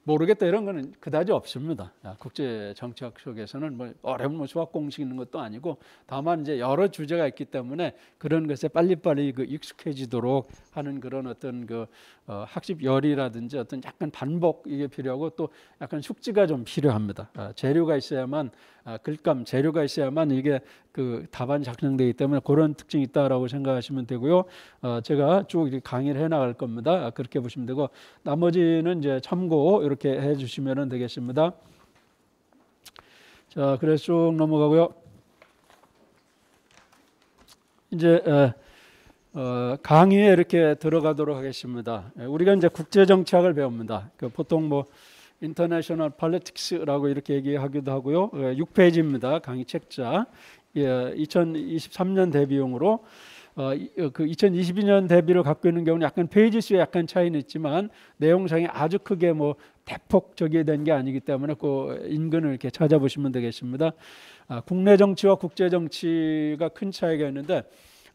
모르겠다 이런 거는 그다지 없습니다. 국제 정치학 속에서는 어려운 수학 공식 있는 것도 아니고 다만 이제 여러 주제가 있기 때문에 그런 것에 빨리빨리 익숙해지도록 하는 그런 어떤 학습 열이라든지 어떤 약간 반복 이게 필요하고 또 약간 숙지가 좀 필요합니다. 재료가 있어야만 글감 재료가 있어야만 이게 답안이 작성되기 때문에 그런 특징이 있다라고 생각하시면 되고요. 제가 쭉 이렇게 강의를 해나갈 겁니다. 그렇게 보시면 되고 나머지는 이제 참고 이렇게 해주시면 되겠습니다. 자, 그래서 쭉 넘어가고요. 이제 강의에 이렇게 들어가도록 하겠습니다. 우리가 이제 국제정치학을 배웁니다. 보통 인터내셔널 폴리틱스라고 이렇게 얘기하기도 하고요. 6페이지입니다. 강의 책자. 2023년 대비용으로 2022년 대비를 갖고 있는 경우는 약간 페이지 수에 약간 차이는 있지만 내용상에 아주 크게 대폭적이 된 게 아니기 때문에 그 인근을 이렇게 찾아보시면 되겠습니다. 국내 정치와 국제 정치가 큰 차이가 있는데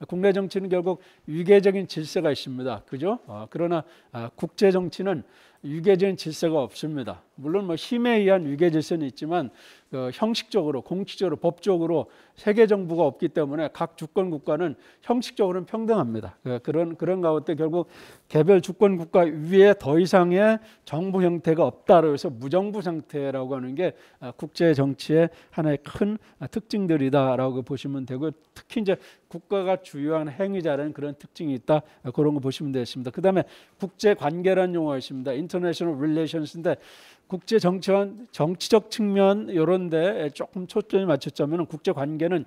국내 정치는 결국 위계적인 질서가 있습니다. 그죠? 그러나 국제 정치는 위계적인 질서가 없습니다. 물론 힘에 의한 위계 질서는 있지만 형식적으로, 공식적으로, 법적으로 세계 정부가 없기 때문에 각 주권 국가는 형식적으로는 평등합니다. 그런 가운데 결국 개별 주권 국가 위에 더 이상의 정부 형태가 없다고 해서 무정부 상태라고 하는 게 국제 정치의 하나의 큰 특징들이다라고 보시면 되고 특히 이제 국가가 주요한 행위자라는 그런 특징이 있다. 그런 거 보시면 되겠습니다. 그다음에 국제 관계라는 용어가 있습니다. International Relations인데 국제 정치와 정치적 측면 이런데 조금 초점이 맞췄자면 국제 관계는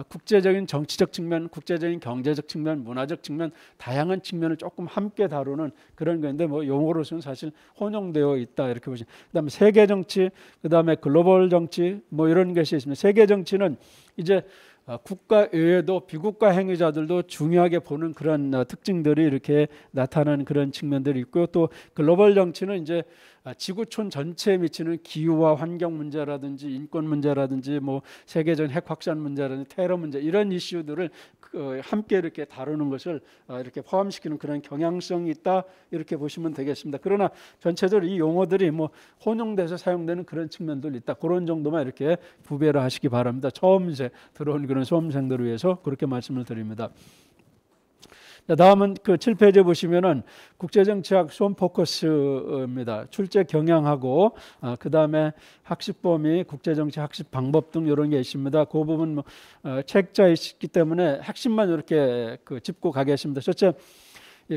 국제적인 정치적 측면, 국제적인 경제적 측면, 문화적 측면, 다양한 측면을 조금 함께 다루는 그런 건데 뭐 용어로서는 사실 혼용되어 있다 이렇게 보시면. 그다음에 세계 정치, 그다음에 글로벌 정치 뭐 이런 것이 있습니다. 세계 정치는 이제 국가 외에도 비국가 행위자들도 중요하게 보는 그런 특징들이 이렇게 나타나는 그런 측면들이 있고요. 또 글로벌 정치는 이제 지구촌 전체에 미치는 기후와 환경 문제라든지 인권 문제라든지 뭐 세계적인 핵 확산 문제라든지 테러 문제 이런 이슈들을 함께 이렇게 다루는 것을 이렇게 포함시키는 그런 경향성이 있다 이렇게 보시면 되겠습니다. 그러나 전체적으로 이 용어들이 뭐 혼용돼서 사용되는 그런 측면들이 있다. 그런 정도만 이렇게 구별을 하시기 바랍니다. 처음 이제 들어온 그런 수험생들을 위해서 그렇게 말씀을 드립니다. 다음은 그 7페이지에 보시면은 국제정치학 수험 포커스입니다. 출제 경향하고 그 다음에 학습 범위, 국제정치 학습 방법 등 이런 게 있습니다. 그 부분 뭐 책자에 있기 때문에 핵심만 이렇게 짚고 가겠습니다. 첫째,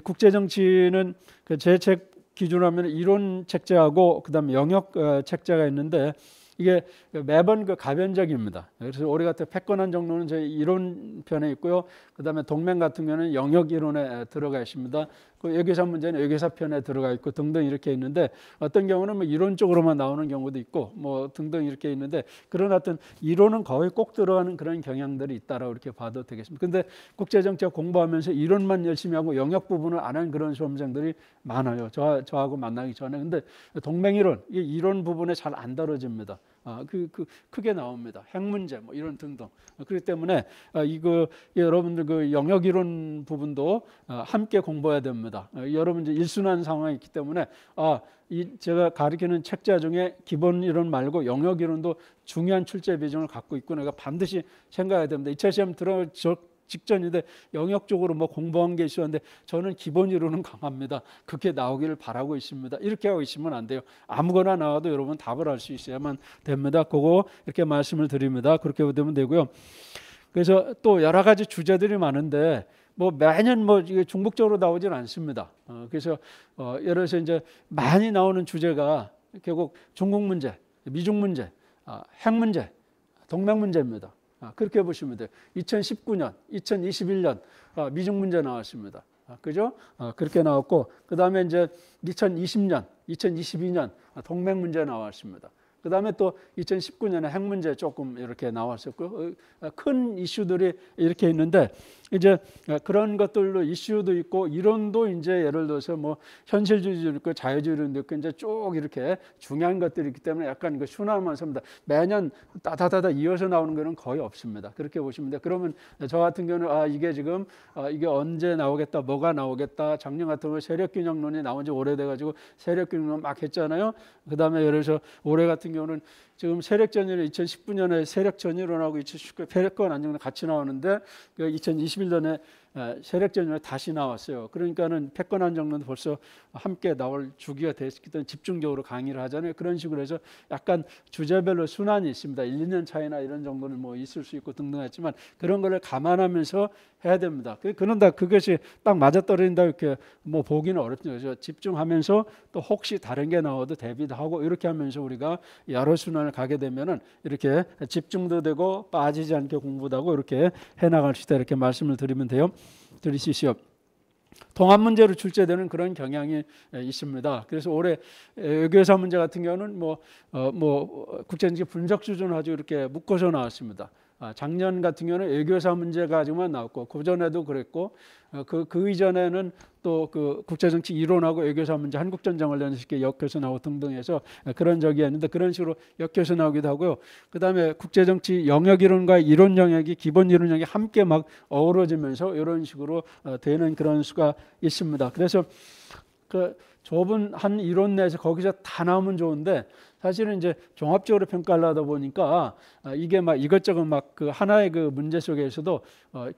국제정치는 그 제 책 기준으로 하면 이론 책자하고 그 다음에 영역 책자가 있는데 이게 매번 가변적입니다. 그래서 올해 같은 패권한 정도는 저희 이론 편에 있고요. 그 다음에 동맹 같은 경우는 영역 이론에 들어가 있습니다. 그 외교사 문제는 외교사 편에 들어가 있고 등등 이렇게 있는데 어떤 경우는 뭐 이론적으로만 나오는 경우도 있고 뭐 등등 이렇게 있는데 그런 어떤 이론은 거의 꼭 들어가는 그런 경향들이 있다라고 이렇게 봐도 되겠습니다. 근데 국제정책 공부하면서 이론만 열심히 하고 영역 부분을 안 하는 그런 수험생들이 많아요. 저하고 만나기 전에. 근데 동맹이론, 이 이론 부분에 잘 안 다뤄집니다. 크게 나옵니다. 핵 문제 뭐 이런 등등. 그렇기 때문에 이거 여러분들 그 영역 이론 부분도 함께 공부해야 됩니다. 여러분 이제 일순환 상황이 있기 때문에 제가 가르치는 책자 중에 기본 이론 말고 영역 이론도 중요한 출제 비중을 갖고 있고 내가 반드시 생각해야 됩니다. 2차 시험 직전인데 영역적으로 뭐 공부한 게 있었는데 저는 기본 이론은 강합니다. 그렇게 나오기를 바라고 있습니다. 이렇게 하고 있으면 안 돼요. 아무거나 나와도 여러분 답을 할 수 있어야만 됩니다. 그거 이렇게 말씀을 드립니다. 그렇게 되면 되고요. 그래서 또 여러 가지 주제들이 많은데 뭐 매년 뭐 이게 중복적으로 나오지는 않습니다. 그래서 예를 들어서 이제 많이 나오는 주제가 결국 중국 문제, 미중 문제, 핵 문제, 동맹 문제입니다. 그렇게 보시면 돼요. 2019년, 2021년 미중 문제 나왔습니다. 그죠? 그렇게 나왔고 그 다음에 이제 2020년, 2022년 동맹 문제 나왔습니다. 그 다음에 또 2019년에 핵 문제 조금 이렇게 나왔었고 큰 이슈들이 이렇게 있는데 이제 그런 것들로 이슈도 있고 이론도 이제 예를 들어서 뭐 현실주의도 있고 자유주의도 있고 이제 쭉 이렇게 중요한 것들이 있기 때문에 약간 그 순환만 섭니다. 매년 따다다다 이어서 나오는 거는 거의 없습니다. 그렇게 보시면 돼요. 그러면 저 같은 경우는 이게 지금 이게 언제 나오겠다, 뭐가 나오겠다. 작년 같은 경우 세력균형론이 나온 지 오래돼가지고 세력균형론 막 했잖아요. 그 다음에 예를 들어서 올해 같은 경우는 지금 세력전이론 2019년에 세력전이론하고 2019년 패권 안정론 같이 나오는데 2021년에 세력전이론 다시 나왔어요. 그러니까는 패권 안정론도 벌써 함께 나올 주기가 됐기 때문에 집중적으로 강의를 하잖아요. 그런 식으로 해서 약간 주제별로 순환이 있습니다. 1, 2년 차이나 이런 정도는 뭐 있을 수 있고 등등 했지만 그런 거를 감안하면서 해야 됩니다. 그런다 그것이 딱 맞아떨어진다 이렇게 뭐 보기는 어렵죠. 그래서 집중하면서 또 혹시 다른 게 나와도 대비도 하고 이렇게 하면서 우리가 여러 순환을 가게 되면은 이렇게 집중도 되고 빠지지 않게 공부도 하고 이렇게 해나갈 수 있다 이렇게 말씀을 드리면 돼요. 들으시시오. 통합 문제로 출제되는 그런 경향이 있습니다. 그래서 올해 외교사 문제 같은 경우는 뭐 국제정치 분석 수준을 아주 이렇게 묶어서 나왔습니다. 작년 같은 경우는 외교사 문제 가지고만 나왔고 그 전에도 그랬고 그 이전에는 또 그 국제정치 이론하고 외교사 문제 한국전쟁 관련해서 이렇게 엮여서 나오고 등등 해서 그런 적이 있는데 그런 식으로 엮여서 나오기도 하고요. 그 다음에 국제정치 영역 이론과 이론 영역이 기본 이론 영역이 함께 막 어우러지면서 이런 식으로 되는 그런 수가 있습니다. 그래서 그 좁은 한 이론 내에서 거기서 다 나오면 좋은데 사실은 이제 종합적으로 평가를 하다 보니까 이게 막 이것저것 막 그 하나의 그 문제 속에서도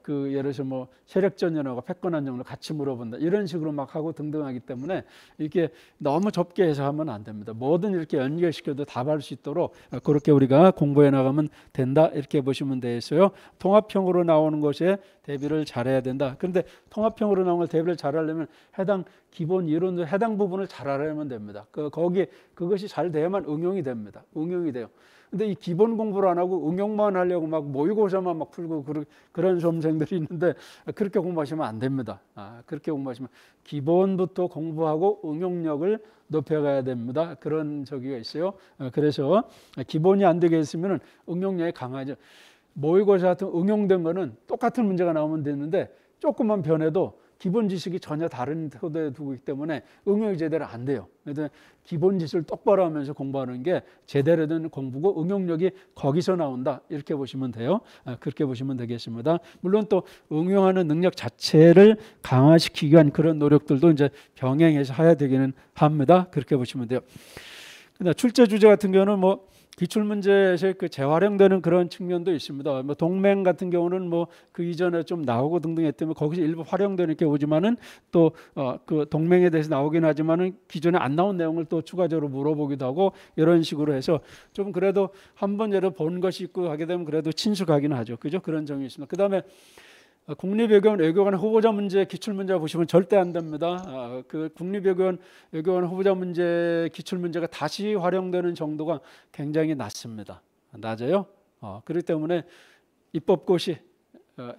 그 예를 들어서 뭐 세력전이라고 패권 안정을 같이 물어본다 이런 식으로 막 하고 등등하기 때문에 이게 너무 좁게 해서 하면 안 됩니다. 뭐든 이렇게 연결시켜도 답할 수 있도록 그렇게 우리가 공부해 나가면 된다 이렇게 보시면 되겠어요. 통합형으로 나오는 것에 대비를 잘해야 된다. 그런데 통합형으로 나오는 걸 대비를 잘하려면 해당 기본 이론도 해당 현장 부분을 잘 알아야만 됩니다. 그것이 잘 돼야만 응용이 됩니다. 응용이 돼요. 근데 이 기본 공부를 안 하고 응용만 하려고 막 모의고사만 막 풀고 그런 수험생들이 있는데 그렇게 공부하시면 안 됩니다. 그렇게 공부하시면 기본부터 공부하고 응용력을 높여가야 됩니다. 그런 저기가 있어요. 그래서 기본이 안 되겠으면 응용력이 강하죠. 모의고사 같은 응용된 거는 똑같은 문제가 나오면 되는데 조금만 변해도 기본 지식이 전혀 다른 토대에 두고 있기 때문에 응용이 제대로 안 돼요. 그래서 기본 지식을 똑바로 하면서 공부하는 게 제대로 된 공부고 응용력이 거기서 나온다. 이렇게 보시면 돼요. 그렇게 보시면 되겠습니다. 물론 또 응용하는 능력 자체를 강화시키기 위한 그런 노력들도 이제 병행해서 해야 되기는 합니다. 그렇게 보시면 돼요. 근데 출제 주제 같은 경우는 뭐 기출문제에서 그 재활용되는 그런 측면도 있습니다. 뭐 동맹 같은 경우는 뭐 그 이전에 좀 나오고 등등 했기 때문에 거기서 일부 활용되는 게 오지만은 또 그 동맹에 대해서 나오긴 하지만은 기존에 안 나온 내용을 또 추가적으로 물어보기도 하고 이런 식으로 해서 좀 그래도 한번 예를 본 것이 있고 하게 되면 그래도 친숙하긴 하죠. 그죠? 그런 점이 있습니다. 그 다음에 국립외교원 외교관 후보자 문제 기출문제 보시면 절대 안 됩니다. 그 국립외교원 외교관 후보자 문제 기출문제가 다시 활용되는 정도가 굉장히 낮습니다. 낮아요. 그렇기 때문에 입법고시,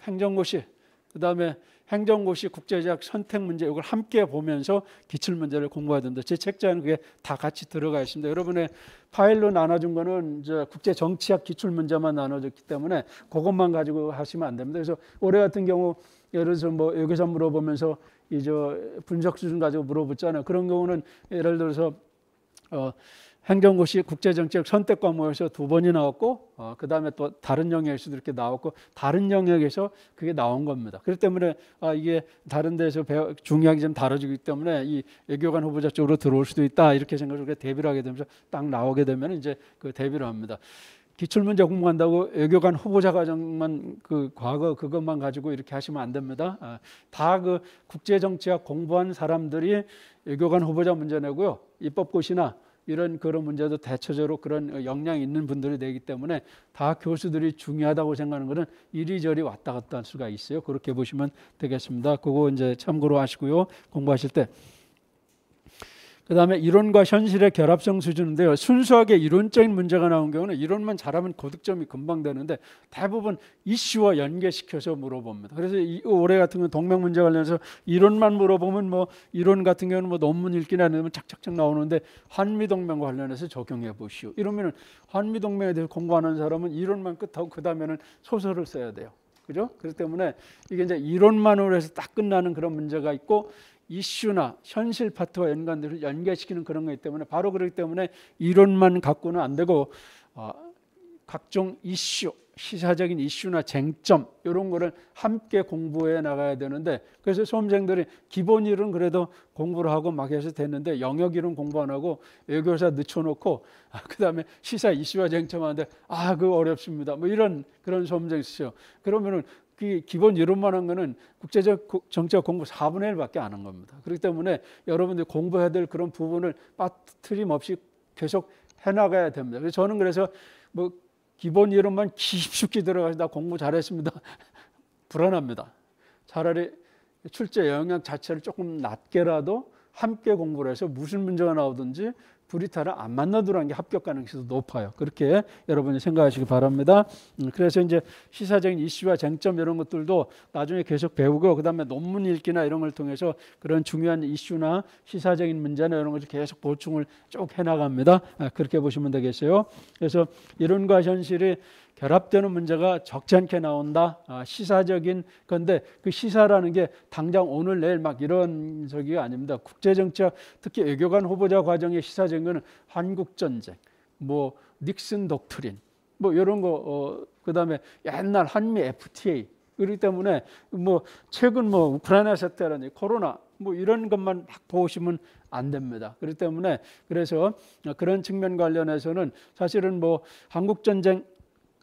행정고시, 그 다음에 행정고시 국제제약 선택 문제 이걸 함께 보면서 기출문제를 공부해야 된다. 제 책자에는 그게 다 같이 들어가 있습니다. 여러분의 파일로 나눠준 거는 이제 국제정치학 기출문제만 나눠졌기 때문에 그것만 가지고 하시면 안 됩니다. 그래서 올해 같은 경우 예를 들어서 뭐 여기서 물어보면서 이제 분석 수준 가지고 물어봤잖아요. 그런 경우는 예를 들어서 행정고시 국제정책 선택 과목에서 2번이 나왔고 그 다음에 또 다른 영역에서도 이렇게 나왔고 다른 영역에서 그게 나온 겁니다. 그렇기 때문에 이게 다른 데서 중요하게 좀 다뤄지기 때문에 이 외교관 후보자 쪽으로 들어올 수도 있다 이렇게 생각을 대비를 하게 되면서 딱 나오게 되면 이제 그 대비를 합니다. 기출문제 공부한다고 외교관 후보자 과정만 그 과거 그것만 가지고 이렇게 하시면 안 됩니다. 다 그 국제정치학 공부한 사람들이 외교관 후보자 문제 내고요. 입법고시나 이런 그런 문제도 대체적으로 그런 역량이 있는 분들이 되기 때문에 다 교수들이 중요하다고 생각하는 것은 이리저리 왔다 갔다 할 수가 있어요. 그렇게 보시면 되겠습니다. 그거 이제 참고로 하시고요. 공부하실 때. 그 다음에 이론과 현실의 결합성 수준인데요. 순수하게 이론적인 문제가 나온 경우는 이론만 잘하면 고득점이 금방 되는데 대부분 이슈와 연계시켜서 물어봅니다. 그래서 올해 같은 경우는 동맹 문제 관련해서 이론만 물어보면 뭐 이론 같은 경우는 뭐 논문 읽기나 이러면 착착착 나오는데 한미동맹과 관련해서 적용해 보시오. 이러면은 한미동맹에 대해서 공부하는 사람은 이론만 끝하고 그 다음에는 소설을 써야 돼요. 그죠? 그렇기 때문에 이게 이제 이론만으로 해서 딱 끝나는 그런 문제가 있고 이슈나 현실 파트와 연계시키는 그런 거기 때문에 바로 그렇기 때문에 이론만 갖고는 안 되고 각종 이슈, 시사적인 이슈나 쟁점 이런 거를 함께 공부해 나가야 되는데 그래서 수험생들이 기본 이론 그래도 공부를 하고 막 해서 됐는데 영역 이론 공부 안 하고 외교사 늦춰놓고 그 다음에 시사 이슈와 쟁점 하는데 그거 어렵습니다. 뭐 이런 그런 수험생이 있어요. 그러면은 기본 이론만 한 거는 국제적 정치학 공부 4분의 1밖에 안 한 겁니다. 그렇기 때문에 여러분들이 공부해야 될 그런 부분을 빠트림 없이 계속 해나가야 됩니다. 그래서 저는 그래서 뭐 기본 이론만 깊숙이 들어가서 나 공부 잘했습니다. 불안합니다. 차라리 출제 영역 자체를 조금 낮게라도 함께 공부를 해서 무슨 문제가 나오든지 브리타를 안 만나더라는 게 합격 가능성이 높아요. 그렇게 여러분이 생각하시기 바랍니다. 그래서 이제 시사적인 이슈와 쟁점 이런 것들도 나중에 계속 배우고 그다음에 논문 읽기나 이런 걸 통해서 그런 중요한 이슈나 시사적인 문제나 이런 것을 계속 보충을 쭉 해나갑니다. 그렇게 보시면 되겠어요. 그래서 이론과 현실이 결합되는 문제가 적지 않게 나온다. 시사적인 건데 그 시사라는 게 당장 오늘 내일 막 이런 저기가 아닙니다. 국제정치학 특히 외교관 후보자 과정의 시사적인 거는 한국전쟁, 뭐 닉슨 독트린, 뭐 이런 거 그다음에 옛날 한미 FTA 그렇기 때문에 뭐 최근 뭐 우크라이나 사태라든지 코로나 뭐 이런 것만 막 보시면 안 됩니다. 그렇기 때문에 그래서 그런 측면 관련해서는 사실은 뭐 한국전쟁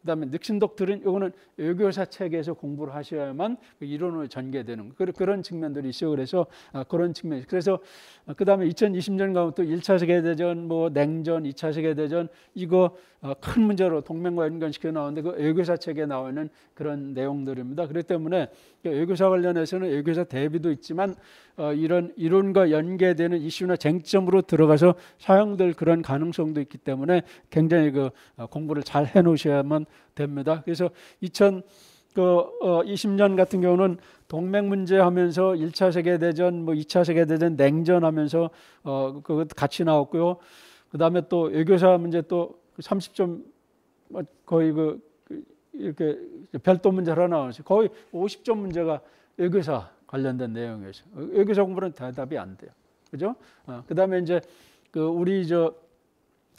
그다음에 닉슨 독트린 이거는 외교사 체계에서 공부를 하셔야만 그 이론으로 전개되는 그런 측면들이 있어요. 그래서 그런 측면. 그래서 그다음에 2020년 가면 또 1차 세계대전, 뭐 냉전, 2차 세계대전 이거 큰 문제로 동맹과 연관시켜 나오는데 그 외교사 체계에 나와 있는 그런 내용들입니다. 그렇기 때문에 외교사 관련해서는 외교사 대비도 있지만 이런 이론과 연계되는 이슈나 쟁점으로 들어가서 사용될 그런 가능성도 있기 때문에 굉장히 그 공부를 잘 해놓으셔야만 됩니다. 그래서 2020년 같은 경우는 동맹 문제 하면서 1차 세계대전, 뭐 2차 세계대전, 냉전 하면서 그것 같이 나왔고요. 그 다음에 또 외교사 문제 또 30점 거의 이렇게 별도 문제 하나 나왔어요. 거의 50점 문제가 외교사 관련된 내용이었어요. 외교사 공부는 대답이 안 돼요. 그죠? 그 다음에 이제 우리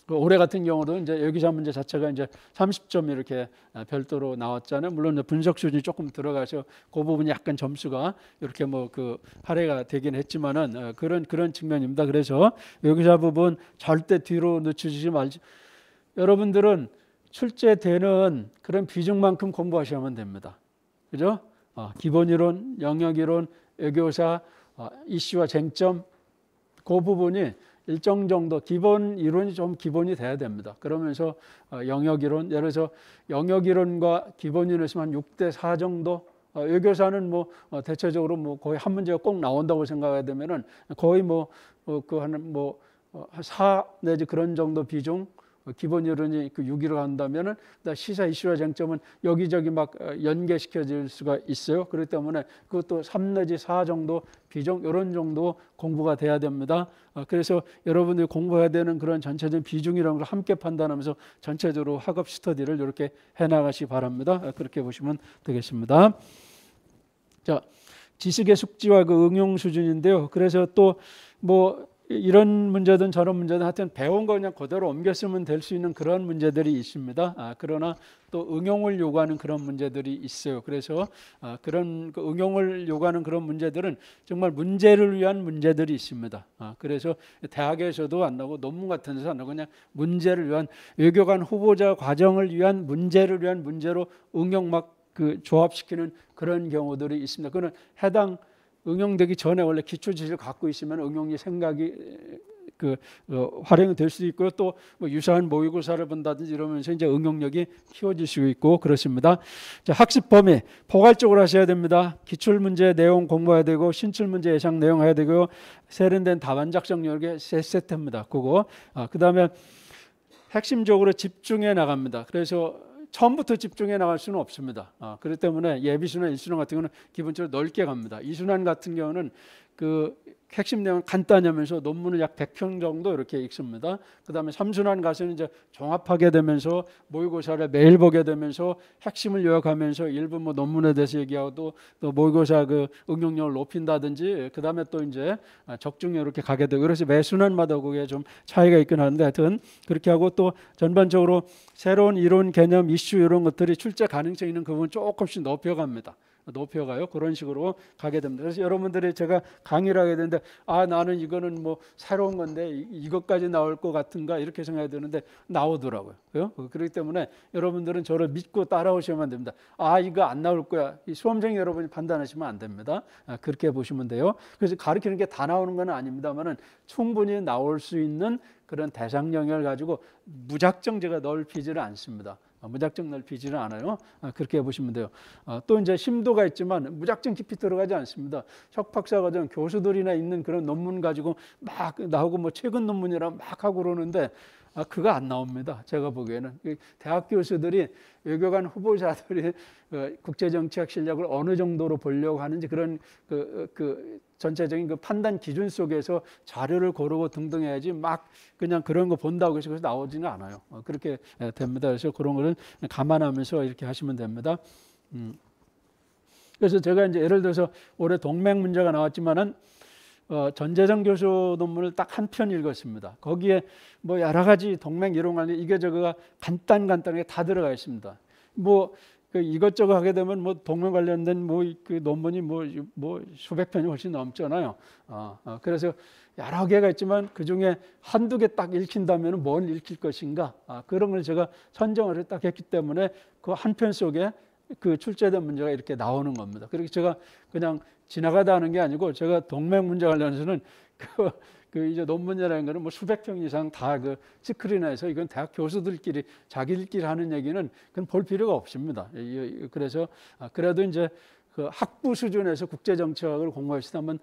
올해 같은 경우도 이제 외교사 문제 자체가 이제 30점 이렇게 별도로 나왔잖아요. 물론 이제 분석 수준이 조금 들어가서 그 부분이 약간 점수가 이렇게 뭐 할애가 되긴 했지만은 그런 측면입니다. 그래서 외교사 부분 절대 뒤로 늦추지 말지. 여러분들은 출제되는 그런 비중만큼 공부하시면 됩니다. 그죠? 기본 이론, 영역 이론, 외교사, 이슈와 쟁점 그 부분이 일정 정도 기본 이론이 좀 기본이 돼야 됩니다. 그러면서 영역 이론, 예를 들어서 영역 이론과 기본 이론이 한 6대 4 정도. 외교사는 뭐 대체적으로 뭐 거의 한 문제가 꼭 나온다고 생각해야 되면은 거의 한 4 내지 그런 정도 비중. 기본 이론이 6위로 한다면은 시사 이슈와 쟁점은 여기저기 막 연계시켜질 수가 있어요. 그렇기 때문에 그것도 3 내지 4 정도 비중 이런 정도 공부가 돼야 됩니다. 그래서 여러분들이 공부해야 되는 그런 전체적인 비중이라는 걸 함께 판단하면서 전체적으로 학업 스터디를 이렇게 해나가시 바랍니다. 그렇게 보시면 되겠습니다. 자, 지식의 숙지와 응용 수준인데요. 그래서 또 이런 문제든 저런 문제든 하여튼 배운 거 그냥 그대로 옮겨 쓰면 될 수 있는 그런 문제들이 있습니다. 그러나 또 응용을 요구하는 그런 문제들이 있어요. 그래서 그런 응용을 요구하는 그런 문제들은 정말 문제를 위한 문제들이 있습니다. 그래서 대학에서도 안 나오고 논문 같은 데서 안 나오고 그냥 문제를 위한 외교관 후보자 과정을 위한 문제를 위한 문제로 응용 조합시키는 그런 경우들이 있습니다. 그는 해당 응용되기 전에 원래 기초 지식을 갖고 있으면 응용이 생각이 활용이 될 수도 있고요. 또 유사한 모의고사를 본다든지 이러면서 이제 응용력이 키워질 수 있고 그렇습니다. 자, 학습 범위 포괄적으로 하셔야 됩니다. 기출 문제 내용 공부해야 되고 신출 문제 예상 내용 해야 되고요. 세련된 답안 작성력의 세 세트입니다. 그거 그다음에 핵심적으로 집중해 나갑니다. 그래서 처음부터 집중해 나갈 수는 없습니다. 그렇기 때문에 예비순환, 1순환 같은 경우는 기본적으로 넓게 갑니다. 2순환 같은 경우는 핵심 내용은 간단하면서 논문을 약 100편 정도 이렇게 읽습니다. 그 다음에 3순환 가서는 이제 종합하게 되면서 모의고사를 매일 보게 되면서 핵심을 요약하면서 일부 논문에 대해서 얘기하고 또 모의고사 응용력을 높인다든지 그 다음에 또 이제 적중에 이렇게 가게 되고 그래서 매 순환마다 그게 좀 차이가 있긴 하는데 하여튼 그렇게 하고 또 전반적으로 새로운 이론, 개념, 이슈 이런 것들이 출제 가능성 있는 그 부분 조금씩 높여갑니다. 높여가요. 그런 식으로 가게 됩니다. 그래서 여러분들이 제가 강의를 하게 되는데 나는 이거는 새로운 건데 이것까지 나올 것 같은가 이렇게 생각이 드는데 나오더라고요. 그렇기 때문에 여러분들은 저를 믿고 따라오시면 됩니다. 이거 안 나올 거야. 이 수험생 여러분이 판단하시면 안 됩니다. 그렇게 보시면 돼요. 그래서 가르치는 게 다 나오는 건 아닙니다만은 충분히 나올 수 있는 그런 대상 영역을 가지고 무작정 제가 넓히지를 않습니다. 무작정 넓히지는 않아요. 그렇게 보시면 돼요. 또 이제 심도가 있지만 무작정 깊이 들어가지 않습니다. 석박사과정 교수들이나 있는 그런 논문 가지고 막 나오고 최근 논문이라 막 하고 그러는데 그거 안 나옵니다. 제가 보기에는 대학 교수들이 외교관 후보자들이 국제정치학 실력을 어느 정도로 보려고 하는지 그런 전체적인 판단 기준 속에서 자료를 고르고 등등 해야지 막 그냥 그런 거 본다고 해서 나오지는 않아요. 그렇게 됩니다. 그래서 그런 거는 감안하면서 이렇게 하시면 됩니다. 그래서 제가 이제 예를 들어서 올해 동맹 문제가 나왔지만은 전재정 교수 논문을 딱 한 편 읽었습니다. 거기에 여러 가지 동맹 이론 관련 이게 저거가 간단하게 다 들어가 있습니다. 그 이것저것 하게 되면 뭐 동맹 관련된 뭐 그 논문이 뭐 수백 편이 훨씬 넘잖아요. 그래서 여러 개가 있지만 그 중에 한두 개 딱 읽힌다면 뭘 읽힐 것인가? 그런 걸 제가 선정을 딱 했기 때문에 그 한 편 속에 그 출제된 문제가 이렇게 나오는 겁니다. 그렇게 제가 그냥 지나가다 하는 게 아니고 제가 동맹 문제 관련해서는 그 이제 논문이라는 거는 뭐 수백 편 이상 다 그 스크린에서 이건 대학 교수들끼리 자기들끼리 하는 얘기는 그건 볼 필요가 없습니다. 그래서 그래도 이제 그 학부 수준에서 국제 정책을 공부하시다면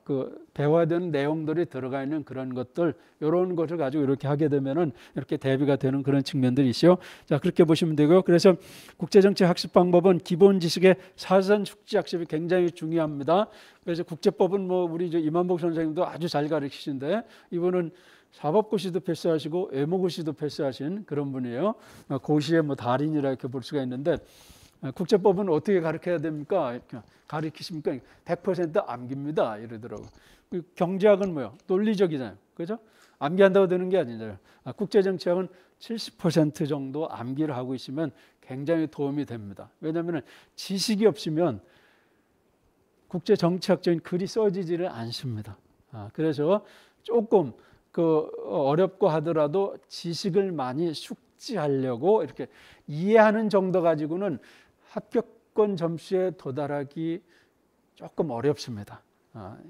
그 배워야 되는 내용들이 들어가 있는 그런 것들 이런 것을 가지고 이렇게 하게 되면은 이렇게 대비가 되는 그런 측면들이 있어요. 자, 그렇게 보시면 되고요. 그래서 국제 정책 학습 방법은 기본 지식의 사전 숙지 학습이 굉장히 중요합니다. 그래서 국제법은 뭐 우리 이제 임한복 선생님도 아주 잘 가르치신데 이분은 사법고시도 패스하시고 외모고시도 패스하신 그런 분이에요. 고시의 뭐 달인이라 이렇게 볼 수가 있는데 국제법은 어떻게 가르쳐야 됩니까? 가르치십니까? 100% 암기입니다. 이러더라고요. 경제학은 뭐요? 논리적이잖아요. 그죠? 암기한다고 되는 게 아니잖아요. 국제정치학은 70% 정도 암기를 하고 있으면 굉장히 도움이 됩니다. 왜냐하면 지식이 없으면 국제정치학적인 글이 써지지를 않습니다. 그래서 조금 그 어렵고 하더라도 지식을 많이 숙지하려고 이렇게 이해하는 정도 가지고는 합격권 점수에 도달하기 조금 어렵습니다.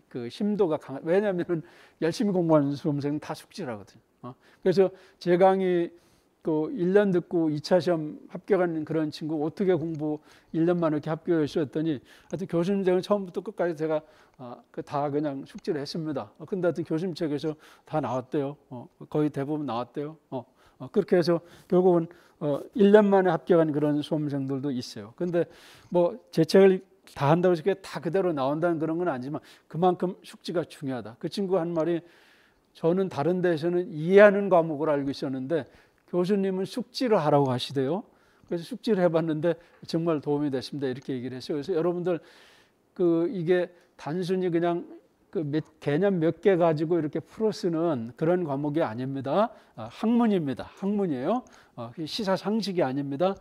그 심도가 왜냐하면 열심히 공부하는 수험생은 다 숙지를 하거든요. 그래서 제 강의 그 1년 듣고 2차 시험 합격한 그런 친구 어떻게 공부 1년 만에 이렇게 합격했었더니 하여튼 교수님들은 처음부터 끝까지 제가 다 그냥 숙지를 했습니다. 근데 하여튼 교수님 책에서 다 나왔대요. 거의 대부분 나왔대요. 그렇게 해서 결국은 1년 만에 합격한 그런 수험생들도 있어요. 근데 뭐 제 책을 다 한다고 해서 다 그대로 나온다는 그런 건 아니지만 그만큼 숙지가 중요하다. 그 친구가 한 말이 저는 다른 데에서는 이해하는 과목을 알고 있었는데 교수님은 숙지를 하라고 하시대요. 그래서 숙지를 해봤는데 정말 도움이 됐습니다. 이렇게 얘기를 했어요. 그래서 여러분들 이게 단순히 그냥 개념 몇 개 가지고 이렇게 풀어 쓰는 그런 과목이 아닙니다. 학문입니다. 학문이에요. 시사 상식이 아닙니다.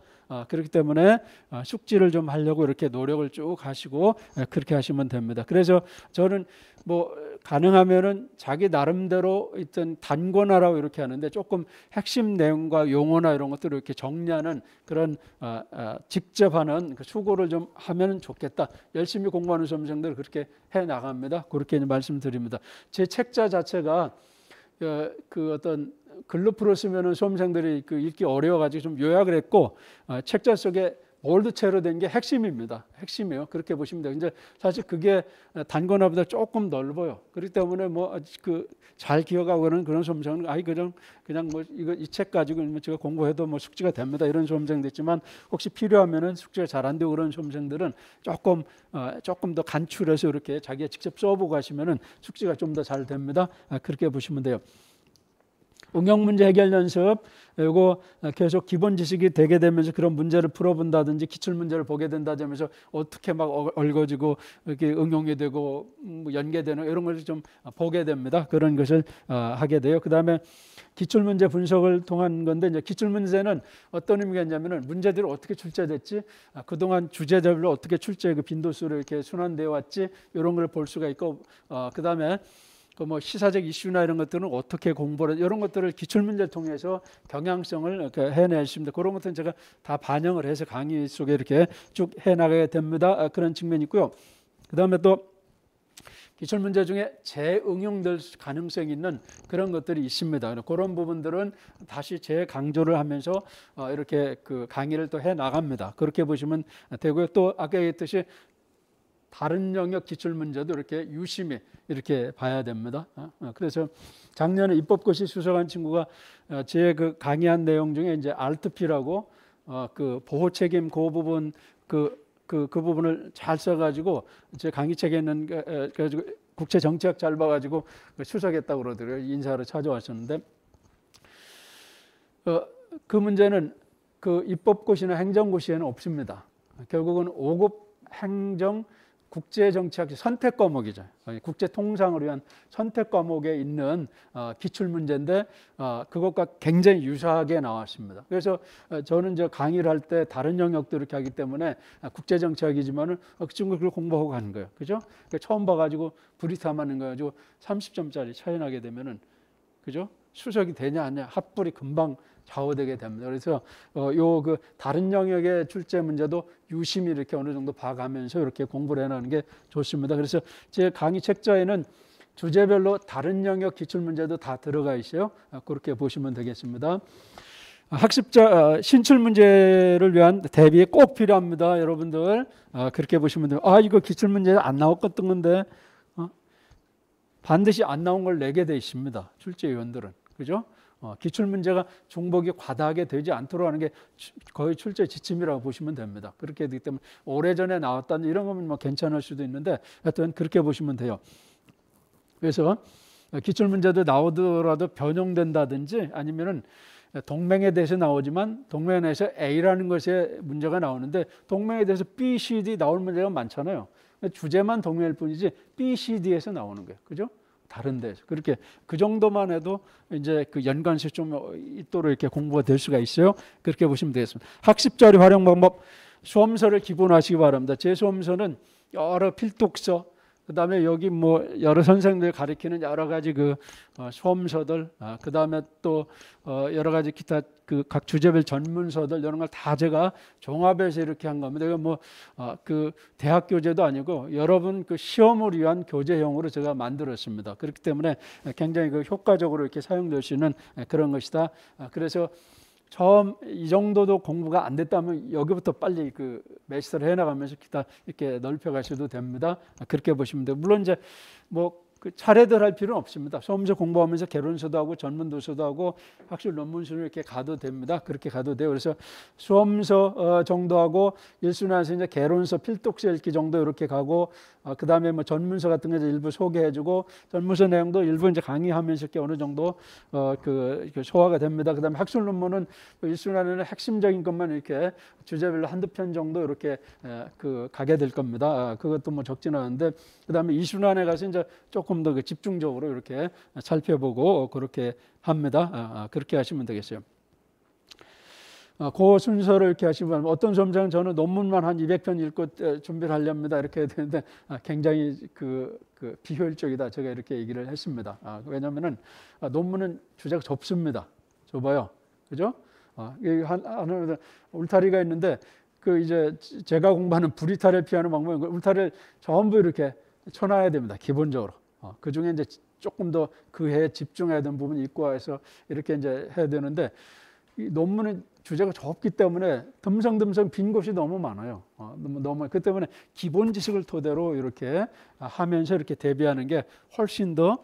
그렇기 때문에 숙지를 좀 하려고 이렇게 노력을 쭉 하시고 그렇게 하시면 됩니다. 그래서 저는 뭐 가능하면은 자기 나름대로 있던 단권화라고 이렇게 하는데 조금 핵심 내용과 용어나 이런 것들을 이렇게 정리하는 그런 직접 하는 수고를 좀 하면 좋겠다. 열심히 공부하는 수험생들 그렇게 해 나갑니다. 그렇게 말씀드립니다. 제 책자 자체가 그 어떤 글로 풀었으면은 수험생들이 읽기 어려워가지고 좀 요약을 했고 책자 속에 몰드체로 된 게 핵심입니다. 핵심이에요. 그렇게 보시면 돼요. 이제 사실 그게 단권화보다 조금 넓어요. 그렇기 때문에 뭐 잘 기억하고 그런 수험생은 그냥 뭐 이 책 가지고 제가 공부해도 뭐 숙지가 됩니다. 이런 수험생도 있지만 혹시 필요하면은 숙지가 잘 안 되고 그런 수험생들은 조금 더 간추려서 이렇게 자기가 직접 써보고 하시면은 숙지가 좀 더 잘 됩니다. 그렇게 보시면 돼요. 응용 문제 해결 연습, 이거 계속 기본 지식이 되게 되면서 그런 문제를 풀어본다든지 기출 문제를 보게 된다면서 어떻게 막 얽어지고 이렇게 응용이 되고 연계되는 이런 걸 좀 보게 됩니다. 그런 것을 하게 돼요. 그 다음에 기출 문제 분석을 통한 건데 이제 기출 문제는 어떤 의미가 있냐면은 문제들이 어떻게 출제됐지, 그동안 주제별로 어떻게 출제 그 빈도수를 이렇게 순환되어 왔지 이런 걸 볼 수가 있고, 그 다음에 뭐 시사적 이슈나 이런 것들은 어떻게 공부를 이런 것들을 기출 문제를 통해서 경향성을 이렇게 해낼 수 있습니다. 그런 것들은 제가 다 반영을 해서 강의 속에 이렇게 쭉 해나가게 됩니다. 그런 측면이 있고요. 그 다음에 또 기출 문제 중에 재응용될 가능성이 있는 그런 것들이 있습니다. 그런 부분들은 다시 재강조를 하면서 이렇게 그 강의를 또 해나갑니다. 그렇게 보시면 되고요. 또 아까 얘기했듯이 다른 영역 기출 문제도 이렇게 유심히 이렇게 봐야 됩니다. 그래서 작년에 입법고시 수석한 친구가 제 그 강의한 내용 중에 이제 RTP라고 그 보호 책임 그 부분 그 부분을 잘 써가지고 제 강의책에 있는 그래가지고 국제 정책 잘 봐가지고 수석했다고 그러더라고요. 인사로 찾아왔었는데 그 문제는 그 입법고시나 행정고시에는 없습니다. 결국은 5급 행정 국제정치학 선택 과목이죠. 국제 통상을 위한 선택 과목에 있는 기출 문제인데 그것과 굉장히 유사하게 나왔습니다. 그래서 저는 이제 강의를 할 때 다른 영역도 이렇게 하기 때문에 국제정치학이지만은 그 친구 그걸 공부하고 가는 거예요. 그죠? 그러니까 처음 봐가지고 브리탐하는 거 가지고 30점짜리 차이 나게 되면은 그죠? 수석이 되냐 아니냐 합불이 금방 좌우되게 됩니다. 그래서 요 그 다른 영역의 출제 문제도 유심히 이렇게 어느 정도 봐가면서 이렇게 공부를 해나가는 게 좋습니다. 그래서 제 강의 책자에는 주제별로 다른 영역 기출 문제도 다 들어가 있어요. 그렇게 보시면 되겠습니다. 학습자 신출 문제를 위한 대비 꼭 필요합니다. 여러분들 그렇게 보시면 돼요. 이거 기출 문제 안 나왔던 건데 반드시 안 나온 걸 내게 돼 있습니다. 출제위원들은. 그죠? 기출 문제가 중복이 과다하게 되지 않도록 하는 게 거의 출제 지침이라고 보시면 됩니다. 그렇게 되기 때문에 오래전에 나왔다는 이런 거면 뭐 괜찮을 수도 있는데 하여튼 그렇게 보시면 돼요. 그래서 기출 문제도 나오더라도 변형된다든지 아니면은 동맹에 대해서 나오지만 동맹에 대해서 A라는 것에 문제가 나오는데 동맹에 대해서 B, C, D 나올 문제가 많잖아요. 주제만 동맹일 뿐이지 B, C, D에서 나오는 거예요. 그죠? 다른 데서 그렇게 그 정도만 해도 이제 그 연관성이 좀 있도록 이렇게 공부가 될 수가 있어요. 그렇게 보시면 되겠습니다. 학습 자료 활용 방법 수험서를 기본화하시기 바랍니다. 제 수험서는 여러 필독서 그다음에 여기 뭐 여러 선생님들이 가르치는 여러 가지 그 수험서들 그다음에 또 여러 가지 기타 그 각 주제별 전문서들 이런 걸 다 제가 종합해서 이렇게 한 겁니다. 이거 뭐 그 대학 교재도 아니고 여러분 그 시험을 위한 교재형으로 제가 만들었습니다. 그렇기 때문에 굉장히 그 효과적으로 이렇게 사용될 수 있는 그런 것이다. 그래서 처음 이 정도도 공부가 안 됐다면 여기부터 빨리 그 메시를 해나가면서 기타 이렇게 넓혀가셔도 됩니다. 그렇게 보시면 돼요. 물론 이제 뭐 그 차례들 할 필요는 없습니다. 수험서 공부하면서 개론서도 하고 전문도서도 하고 학술 논문서를 이렇게 가도 됩니다. 그렇게 가도 돼요. 그래서 수험서 정도 하고 일순환에서 이제 개론서 필독서 읽기 정도 이렇게 가고 그 다음에 뭐 전문서 같은 거 이제 일부 소개해주고 전문서 내용도 일부 이제 강의하면서 이렇게 어느 정도 그 소화가 됩니다. 그 다음에 학술 논문은 일순환에는 핵심적인 것만 이렇게 주제별로 한두 편 정도 이렇게 그 가게 될 겁니다. 그것도 뭐 적지는 않은데 그 다음에 이순환에 가서 이제 조금 더 그 집중적으로 이렇게 살펴보고 그렇게 합니다. 그렇게 하시면 되겠어요. 그 순서를 이렇게 하시면 어떤 수험장은 저는 논문만 한 200편 읽고 준비를 하렵니다. 이렇게 해야 되는데 굉장히 그 비효율적이다. 제가 이렇게 얘기를 했습니다. 왜냐하면은 논문은 주제가 좁습니다. 좁아요. 그죠? 하나 울타리가 있는데 그 이제 제가 공부하는 불이탈을 피하는 방법은 울타리를 전부 이렇게 쳐놔야 됩니다. 기본적으로. 그 중에 이제 조금 더 그 해에 집중해야 되는 부분이 있고 해서 이렇게 이제 해야 되는데 이 논문은 주제가 좁기 때문에 듬성듬성 빈 곳이 너무 많아요. 너무 그 때문에 기본 지식을 토대로 이렇게 하면서 이렇게 대비하는 게 훨씬 더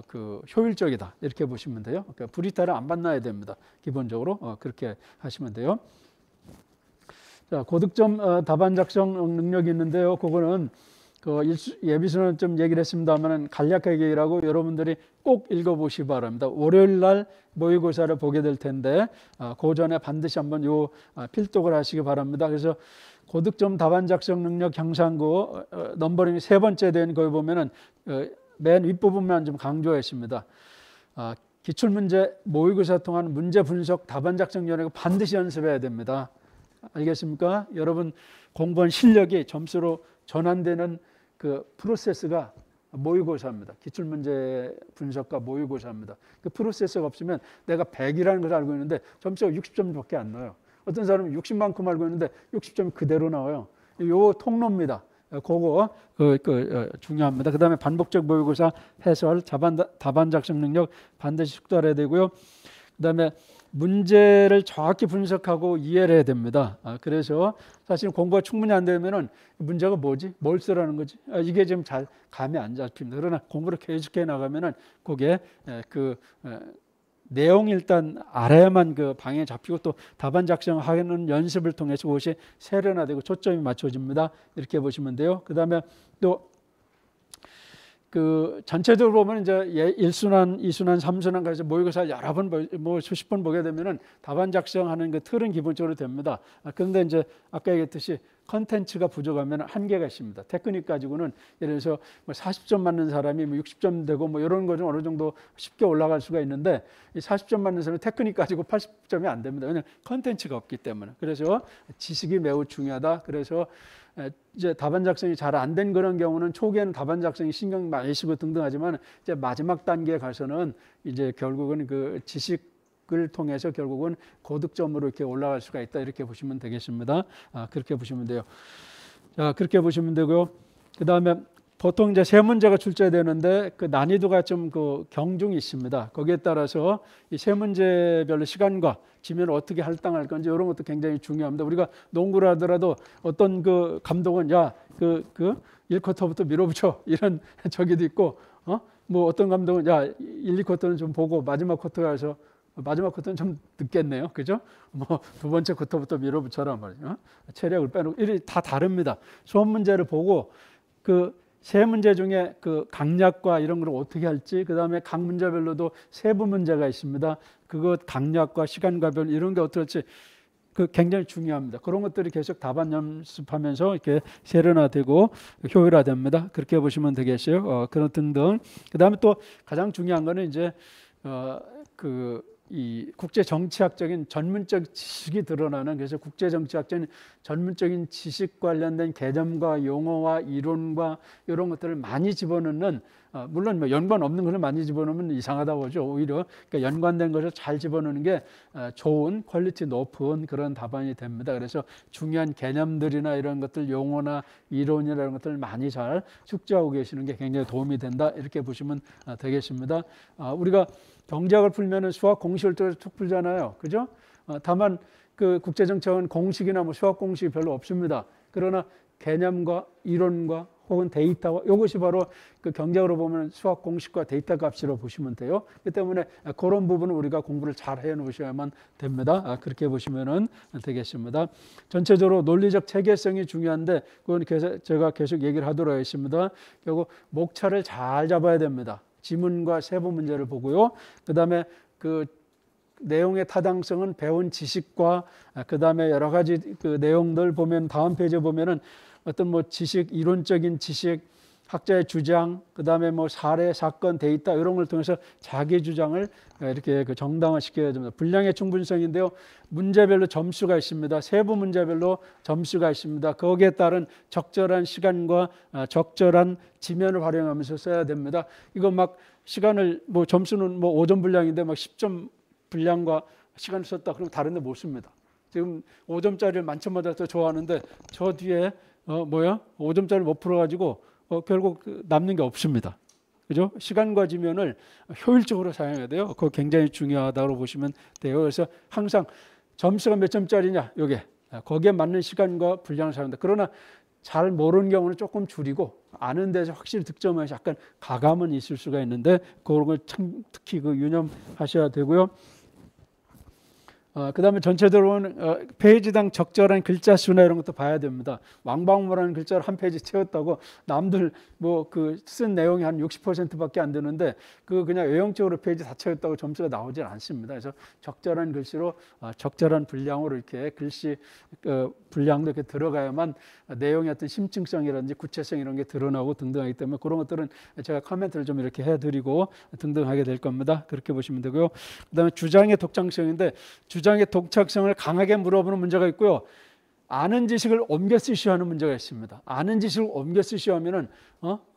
그 효율적이다 이렇게 보시면 돼요. 그러니까 불이탈을 안 만나야 됩니다. 기본적으로 그렇게 하시면 돼요. 자, 고득점 답안 작성 능력이 있는데요. 그거는 그 예비수는 좀 얘기를 했습니다만 간략하게 얘기하고 여러분들이 꼭 읽어보시기 바랍니다. 월요일 날 모의고사를 보게 될 텐데 그 전에 반드시 한번 요 필독을 하시기 바랍니다. 그래서 고득점 답안 작성 능력 향상고 넘버링이 3번째 된 거에 보면은 맨 윗부분만 좀 강조했습니다. 기출문제 모의고사 통한 문제 분석 답안 작성 연역을 반드시 연습해야 됩니다. 알겠습니까? 여러분 공부한 실력이 점수로 전환되는 그 프로세스가 모의고사입니다. 기출문제 분석과 모의고사입니다. 그 프로세스가 없으면 내가 100이라는 걸 알고 있는데 점수가 60점밖에 안 나와요. 어떤 사람은 60만큼 알고 있는데 60점이 그대로 나와요. 요 통로입니다. 그거 중요합니다. 그 다음에 반복적 모의고사 해설, 답안 작성 능력 반드시 숙달해야 되고요. 그 다음에 문제를 정확히 분석하고 이해를 해야 됩니다. 그래서 사실 공부가 충분히 안 되면은 문제가 뭐지? 뭘 쓰라는 거지? 이게 지금 잘 감이 안 잡힙니다. 그러나 공부를 계속해 나가면은 그게 그 내용 일단 알아야만 그 방향이 잡히고 또 답안 작성하는 연습을 통해서 그것이 세련화되고 초점이 맞춰집니다. 이렇게 보시면 돼요. 그 다음에 또 그 전체적으로 보면 이제 1순환, 2순환, 3순환 가서 모의고사 여러 번, 뭐 수십 번 보게 되면은 답안 작성하는 그 틀은 기본적으로 됩니다. 그런데 이제 아까 얘기했듯이 컨텐츠가 부족하면 한계가 있습니다. 테크닉 가지고는 예를 들어서 뭐 40점 맞는 사람이 뭐 60점 되고 뭐 이런 거 좀 어느 정도 쉽게 올라갈 수가 있는데 이 40점 맞는 사람이 테크닉 가지고 80점이 안 됩니다. 왜냐하면 컨텐츠가 없기 때문에. 그래서 지식이 매우 중요하다. 그래서 이제 답안 작성이 잘 안 된 그런 경우는 초기에는 답안 작성이 신경 많이 쓰고 등등 하지만 이제 마지막 단계에 가서는 이제 결국은 그 지식을 통해서 결국은 고득점으로 이렇게 올라갈 수가 있다. 이렇게 보시면 되겠습니다. 그렇게 보시면 돼요. 자, 그렇게 보시면 되고요. 그 다음에 보통 이제 세 문제가 출제되는데 그 난이도가 좀 그 경중이 있습니다. 거기에 따라서 이 세 문제별로 시간과 지면을 어떻게 할당할 건지 이런 것도 굉장히 중요합니다. 우리가 농구를 하더라도 어떤 그 감독은 야, 그 1쿼터부터 밀어붙여 이런 저기도 있고, 뭐 어떤 감독은 야, 1, 2쿼터는 좀 보고 마지막 쿼터 가서 마지막 쿼터는 좀 늦겠네요. 그죠? 뭐 두 번째 쿼터부터 밀어붙여라 말이죠. 체력을 빼놓고 이게 다 다릅니다. 수업 문제를 보고 그 세 문제 중에 그 강약과 이런 걸 어떻게 할지, 그 다음에 각 문제별로도 세부 문제가 있습니다. 그것 강약과 시간과별 이런 게 어떻게 할지 그 굉장히 중요합니다. 그런 것들이 계속 답안 연습하면서 이렇게 세련화되고 효율화됩니다. 그렇게 보시면 되겠어요. 그런 등등. 그 다음에 또 가장 중요한 거는 이제 이 국제 정치학적인 전문적 지식이 드러나는, 그래서 국제 정치학적인 전문적인 지식 관련된 개념과 용어와 이론과 이런 것들을 많이 집어넣는, 물론 뭐 연관 없는 것을 많이 집어넣으면 이상하다고 하죠. 오히려 그러니까 연관된 것을 잘 집어넣는 게 좋은 퀄리티 높은 그런 답안이 됩니다. 그래서 중요한 개념들이나 이런 것들, 용어나 이론이나 이런 것들을 많이 잘 숙지하고 계시는 게 굉장히 도움이 된다. 이렇게 보시면 되겠습니다. 우리가 경제학을 풀면은 수학 공식을 쭉 풀잖아요. 그죠? 다만 그 국제정책은 공식이나 뭐 수학 공식이 별로 없습니다. 그러나 개념과 이론과 혹은 데이터와 이것이 바로 그 경제학으로 보면 수학 공식과 데이터 값이라고 보시면 돼요. 그렇기 때문에 그런 부분은 우리가 공부를 잘 해 놓으셔야만 됩니다. 그렇게 보시면 되겠습니다. 전체적으로 논리적 체계성이 중요한데 그건 제가 계속 얘기를 하도록 하겠습니다. 결국 목차를 잘 잡아야 됩니다. 지문과 세부 문제를 보고요. 그 다음에 그 내용의 타당성은 배운 지식과 그 다음에 여러 가지 그 내용들 보면 다음 페이지에 보면은 어떤 뭐 지식, 이론적인 지식, 학자의 주장, 그 다음에 뭐 사례, 사건, 데이터 이런 걸 통해서 자기 주장을 이렇게 그 정당화시켜야 됩니다. 분량의 충분성인데요. 문제별로 점수가 있습니다. 세부 문제별로 점수가 있습니다. 거기에 따른 적절한 시간과 적절한 지면을 활용하면서 써야 됩니다. 이거 막 시간을 뭐 점수는 뭐 5점 분량인데 막 10점 분량과 시간을 썼다 그러면 다른 데 못 씁니다. 지금 5점짜리를 만점마다 더 좋아하는데 저 뒤에 5점짜리 못 풀어가지고 결국 남는 게 없습니다. 그죠? 시간과 지면을 효율적으로 사용해야 돼요. 그거 굉장히 중요하다고 보시면 돼요. 그래서 항상 점수가 몇 점짜리냐, 요게 거기에 맞는 시간과 분량을 사용한다. 그러나 잘 모르는 경우는 조금 줄이고 아는 데서 확실히 득점해서 약간 가감은 있을 수가 있는데 그런 걸 특히 그 유념하셔야 되고요. 그 다음에 전체적으로는 페이지당 적절한 글자 수나 이런 것도 봐야 됩니다. 왕방울하는 글자를 한 페이지 채웠다고 남들 뭐 그 쓴 내용이 한 60%밖에 안 되는데 그 그냥 외형적으로 페이지 다 채웠다고 점수가 나오질 않습니다. 그래서 적절한 글씨로 적절한 분량으로 이렇게 글씨 분량도 이렇게 들어가야만 내용의 어떤 심층성이라든지 구체성 이런 게 드러나고 등등하기 때문에 그런 것들은 제가 코멘트를 좀 이렇게 해드리고 등등하게 될 겁니다. 그렇게 보시면 되고요. 그다음에 주장의 독창성인데 주장의 독창성을 강하게 물어보는 문제가 있고요. 아는 지식을 옮겨 쓰시오 하는 문제가 있습니다. 아는 지식을 옮겨 쓰시오 하면은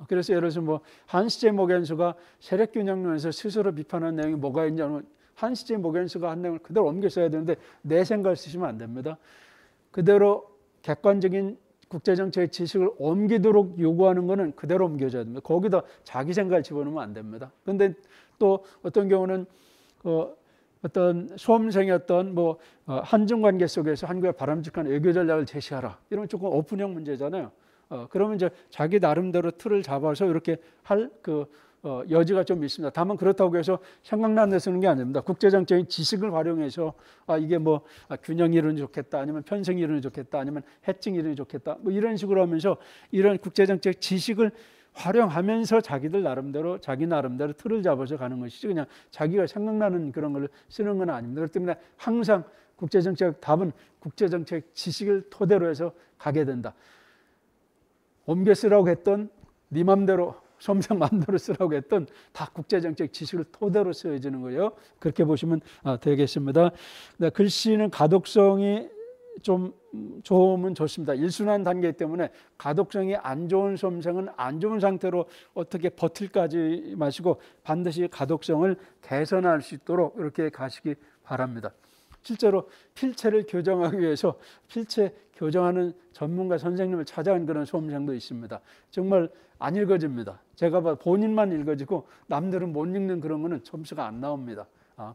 그래서 예를 들어서 뭐 한시제 모겐수가 세력균형론에서 스스로 비판한 내용이 뭐가 있냐면 한시제 모겐수가 한 내용을 그대로 옮겨 써야 되는데 내 생각을 쓰시면 안 됩니다. 그대로 객관적인 국제정책의 지식을 옮기도록 요구하는 것은 그대로 옮겨줘야 됩니다. 거기다 자기 생각을 집어넣으면 안 됩니다. 그런데 또 어떤 경우는 어떤 수험생이었던 뭐 한중 관계 속에서 한국의 바람직한 외교 전략을 제시하라. 이런 조금 오픈형 문제잖아요. 그러면 이제 자기 나름대로 틀을 잡아서 이렇게 할 여지가 좀 있습니다. 다만 그렇다고 해서 생각나는 데 쓰는 게 아닙니다. 국제정책의 지식을 활용해서 이게 뭐 균형 이론이 좋겠다, 아니면 편승 이론이 좋겠다, 아니면 해칭 이론이 좋겠다, 뭐 이런 식으로 하면서 이런 국제정책 지식을 활용하면서 자기 나름대로 틀을 잡아서 가는 것이지 그냥 자기가 생각나는 그런 걸 쓰는 건 아닙니다. 그렇기 때문에 항상 국제정책 답은 국제정책 지식을 토대로 해서 가게 된다. 옮겨 쓰라고 했던 네 맘대로 솜상 맘대로 쓰라고 했던 다 국제정책 지식을 토대로 쓰여지는 거예요. 그렇게 보시면 되겠습니다. 글씨는 가독성이 좀 좋으면 좋습니다. 일순환 단계이기 때문에 가독성이 안 좋은 솜상은 안 좋은 상태로 어떻게 버틸까지 마시고 반드시 가독성을 개선할 수 있도록 이렇게 가시기 바랍니다. 실제로 필체를 교정하기 위해서 필체 교정하는 전문가 선생님을 찾아간 그런 솜상도 있습니다. 정말 안 읽어집니다. 제가 봐 본인만 읽어지고 남들은 못 읽는 그런 거는 점수가 안 나옵니다.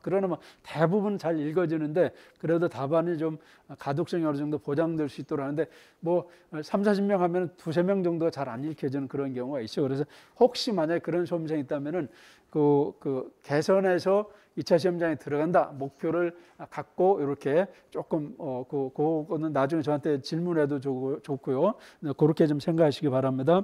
그러나 뭐 대부분 잘 읽어지는데 그래도 답안이 좀 가독성이 어느 정도 보장될 수 있도록 하는데 뭐 3, 40명 하면 2, 3명 정도가 잘 안 읽혀지는 그런 경우가 있어요. 그래서 혹시 만약에 그런 수험생이 있다면은 그 개선해서 2차 시험장에 들어간다 목표를 갖고 이렇게 조금 그거는 나중에 저한테 질문해도 좋고요. 그렇게 좀 생각하시기 바랍니다.